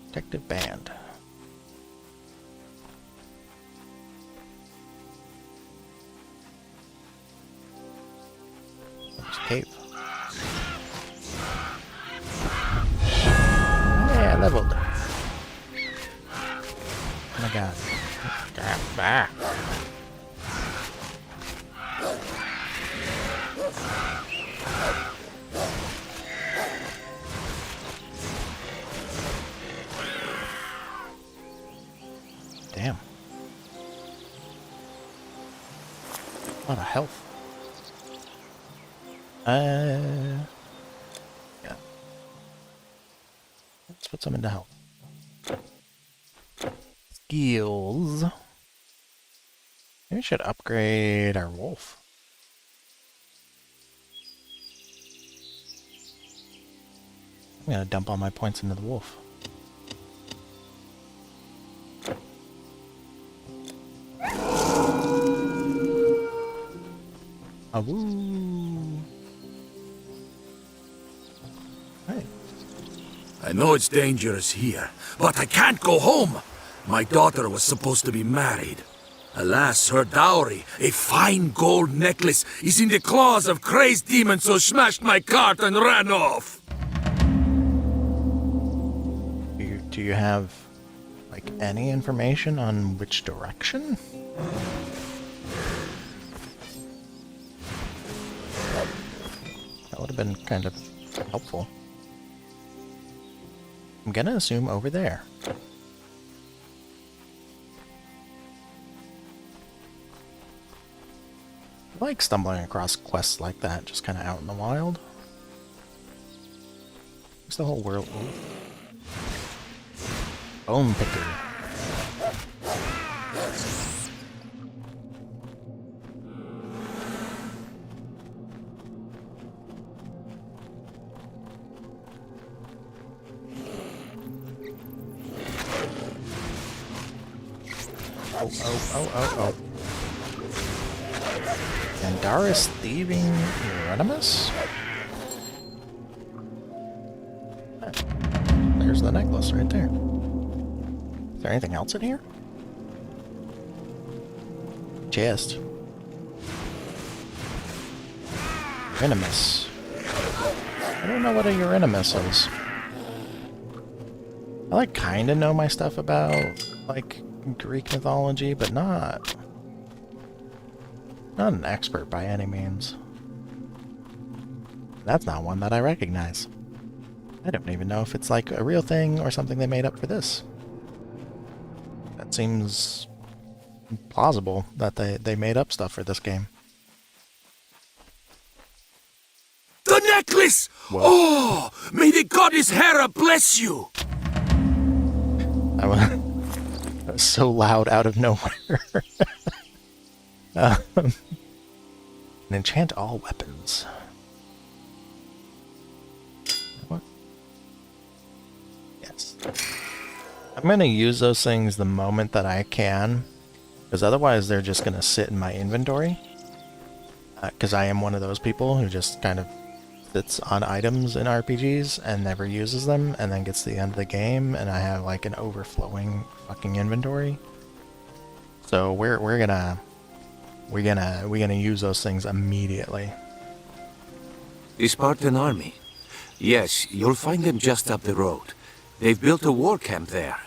Protective band. There's cave. Yeah, leveled. Oh my god. Bah. Damn. A lot of health. Yeah. Let's put some into health. Skills. Maybe we should upgrade our wolf. I'm gonna dump all my points into the wolf. Awoo. Hey. I know it's dangerous here, but I can't go home. My daughter was supposed to be married. Alas, her dowry, a fine gold necklace, is in the claws of crazed demons who smashed my cart and ran off. Do you have, like, any information on which direction? That would have been kind of helpful. I'm gonna assume over there. I like stumbling across quests like that, just kind of out in the wild. What's the whole world? Ooh. Bone picker. Oh. Andaris thieving Euronymous? There's the necklace right there. Is there anything else in here? Chest. Euronymous. I don't know what a Euronymous is. I like kind of know my stuff about like Greek mythology, but not an expert by any means. That's not one that I recognize. I don't even know if it's like a real thing or something they made up for this. That seems plausible that they made up stuff for this game. The necklace! Whoa. Oh, may the goddess Hera bless you! That was so loud out of nowhere. And enchant all weapons. What? Yes. I'm going to use those things the moment that I can, because otherwise they're just going to sit in my inventory. Because I am one of those people who just kind of sits on items in RPGs and never uses them, and then gets to the end of the game and I have like an overflowing fucking inventory. So we're gonna use those things immediately. The Spartan army. Yes, you'll find them just up the road. They've built a war camp there.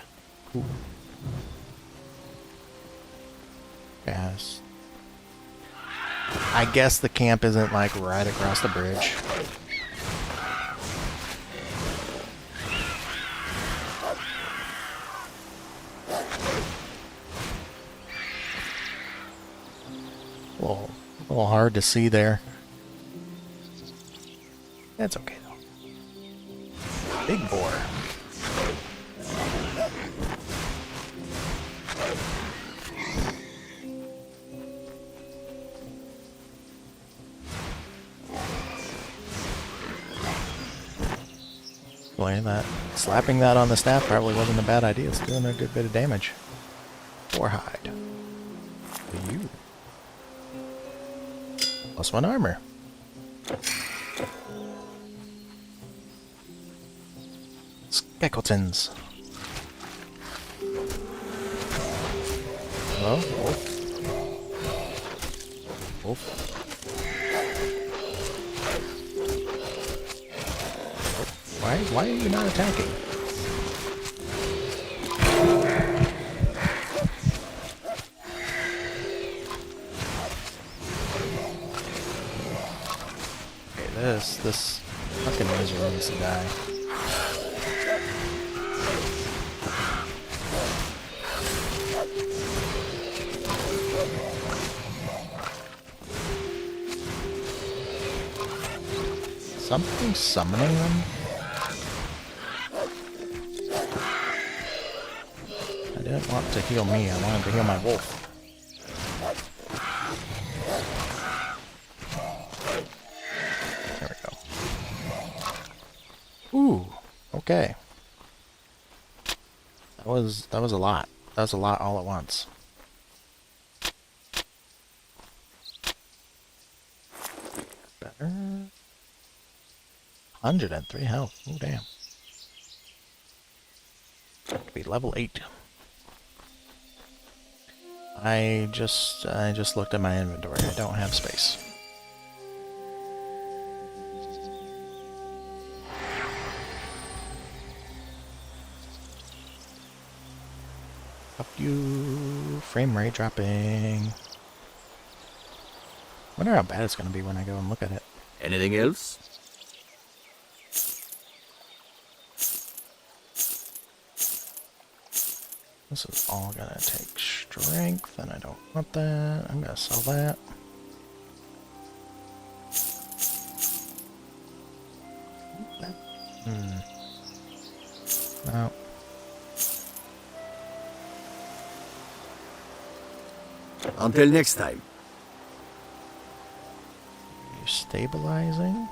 Yes. I guess the camp isn't like right across the bridge. A little hard to see there. That's okay though. Big boar. Boy, slapping that on the staff probably wasn't a bad idea. It's doing a good bit of damage. Boar hide. For you. +1 armor. Skeletons. Hello? Wolf. Wolf. Why are you not attacking? Okay, this fucking lizard needs to die. Something summoning them? I didn't want to heal me, I wanted to heal my wolf. There we go. Ooh, okay. That was a lot. That was a lot all at once. Better. 103 health. Oh damn. Could be level 8. I just looked at my inventory. I don't have space. Up you. Frame rate dropping. Wonder how bad it's gonna be when I go and look at it. Anything else? This is all gonna take strength, and I don't want that. I'm gonna sell that. No. Until next time. You're stabilizing?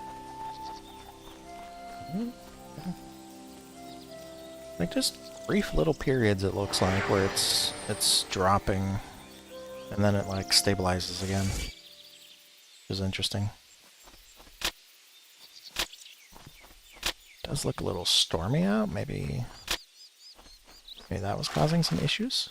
Like just brief little periods, it looks like, where it's dropping and then it like stabilizes again. Which is interesting. Does look a little stormy out. Maybe that was causing some issues.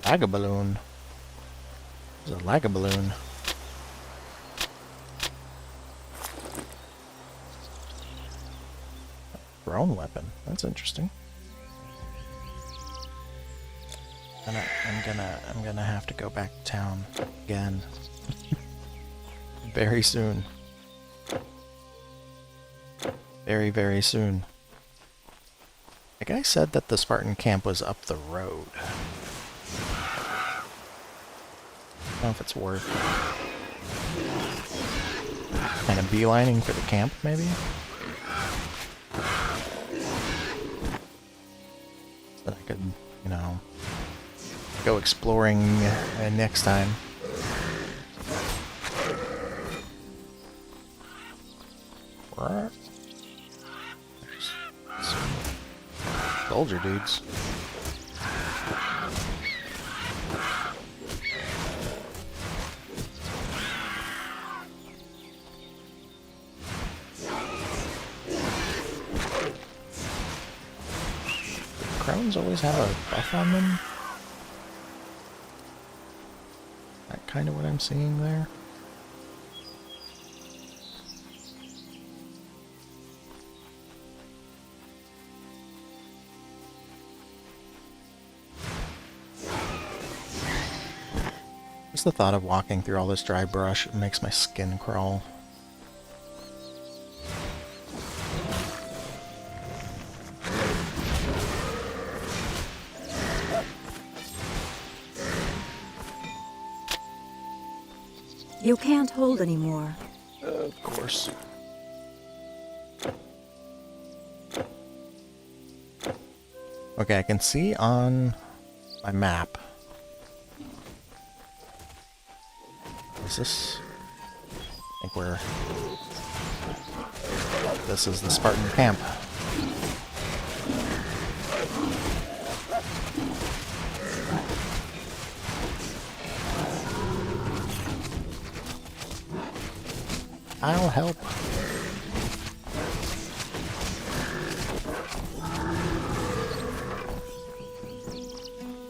Lagabaloon. There's a Lagabaloon. Thrown weapon. That's interesting. I'm gonna have to go back to town again. Very soon. Very, very soon. The guy said that the Spartan camp was up the road. I don't know if it's worth kind of beelining for the camp, maybe? But I could, you know, go exploring next time. What? Soldier dudes. Crones always have a buff on them? That kind of what I'm seeing there? Just the thought of walking through all this dry brush makes my skin crawl. You can't hold anymore. Of course. Okay, I can see on my map. Is this? I think we're... This is the Spartan camp. I'll help.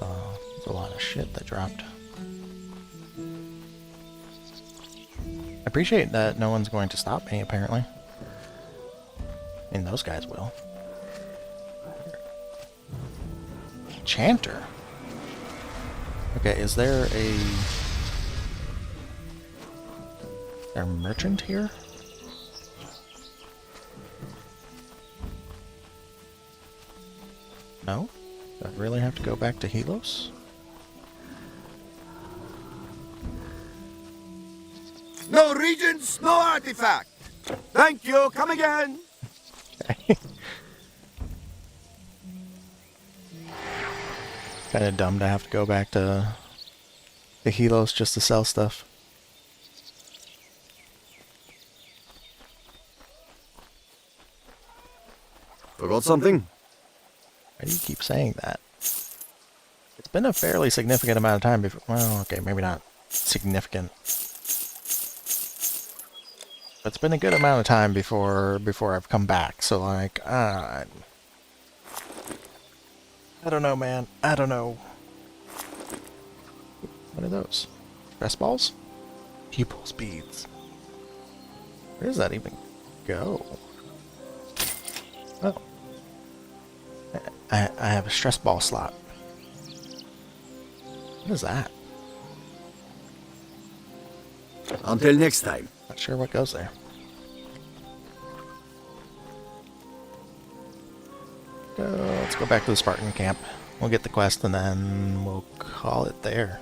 There's a lot of shit that dropped. I appreciate that no one's going to stop me, apparently. I mean, those guys will. Chanter. Okay, is there a merchant here? No? Do I really have to go back to Helos? No regents, no artifact. Thank you. Come again. Kind of dumb to have to go back to Helos just to sell stuff. Forgot something? Why do you keep saying that? It's been a fairly significant amount of time before... Well, okay, maybe not significant. But it's been a good amount of time before I've come back, so like, I don't know, man. I don't know. What are those? Stress balls? Pupils beads. Where does that even go? Oh. I have a stress ball slot. What is that? Until next time. Not sure what goes there. Let's go back to the Spartan camp. We'll get the quest and then we'll call it there.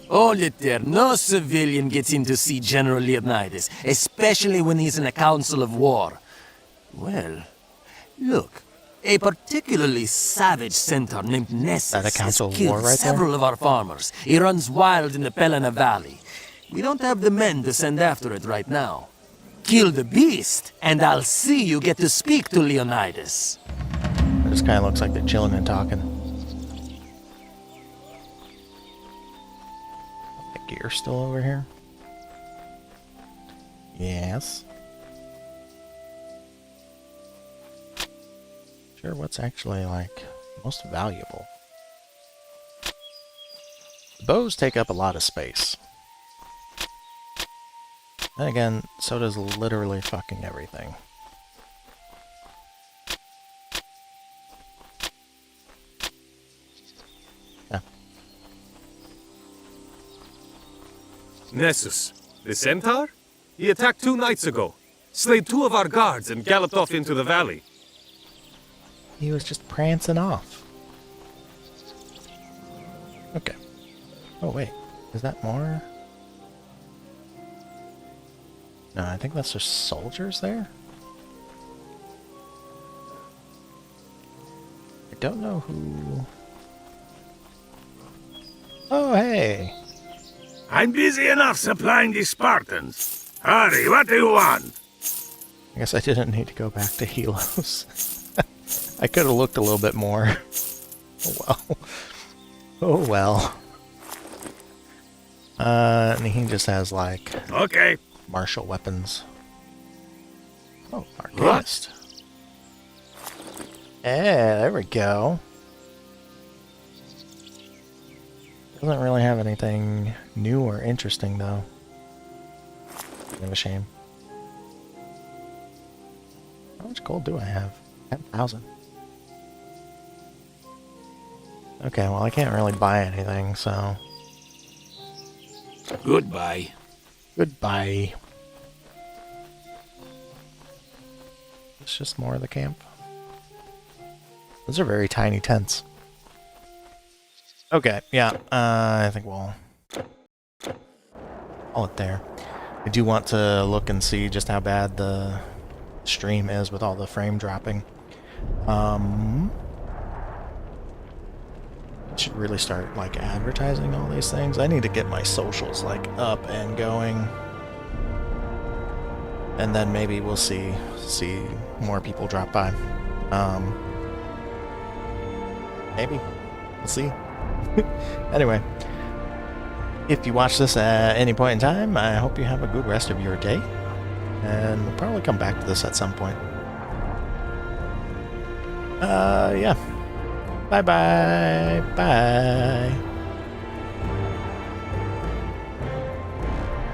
Hold it there. No civilian gets in to see General Leonidas, especially when he's in a council of war. Well, look. A particularly savage centaur named Nessus That a has council of killed war right several of our farmers. He runs wild in the Pelena Valley. We don't have the men to send after it right now. Kill the beast, and I'll see you get to speak to Leonidas. It just kind of looks like they're chilling and talking. The gear still over here? Sure, what's actually, like, most valuable? The bows take up a lot of space. Then again, so does literally fucking everything. Yeah. Nessus, the centaur? He attacked 2 nights ago, slayed 2 of our guards, and galloped off into the valley. He was just prancing off. Okay. Oh, wait. Is that more? No, I think that's just soldiers there. I don't know who... Oh, hey! I'm busy enough supplying the Spartans. Hurry, what do you want? I guess I didn't need to go back to Helos. I could have looked a little bit more. Oh well. Oh well. And he just has like... Okay. Martial weapons. Oh, arcanist. Yeah, there we go. Doesn't really have anything new or interesting though. Kind of a shame. How much gold do I have? 10,000. Okay, well I can't really buy anything, so... Goodbye. Goodbye. It's just more of the camp. Those are very tiny tents. Okay, yeah, I think we'll call it there. I do want to look and see just how bad the stream is with all the frame dropping. Should really start like advertising all these things. I need to get my socials like up and going, and then maybe we'll see more people drop by. Maybe we'll see. Anyway, if you watch this at any point in time, I hope you have a good rest of your day, and we'll probably come back to this at some point. Yeah. Bye-bye. Bye.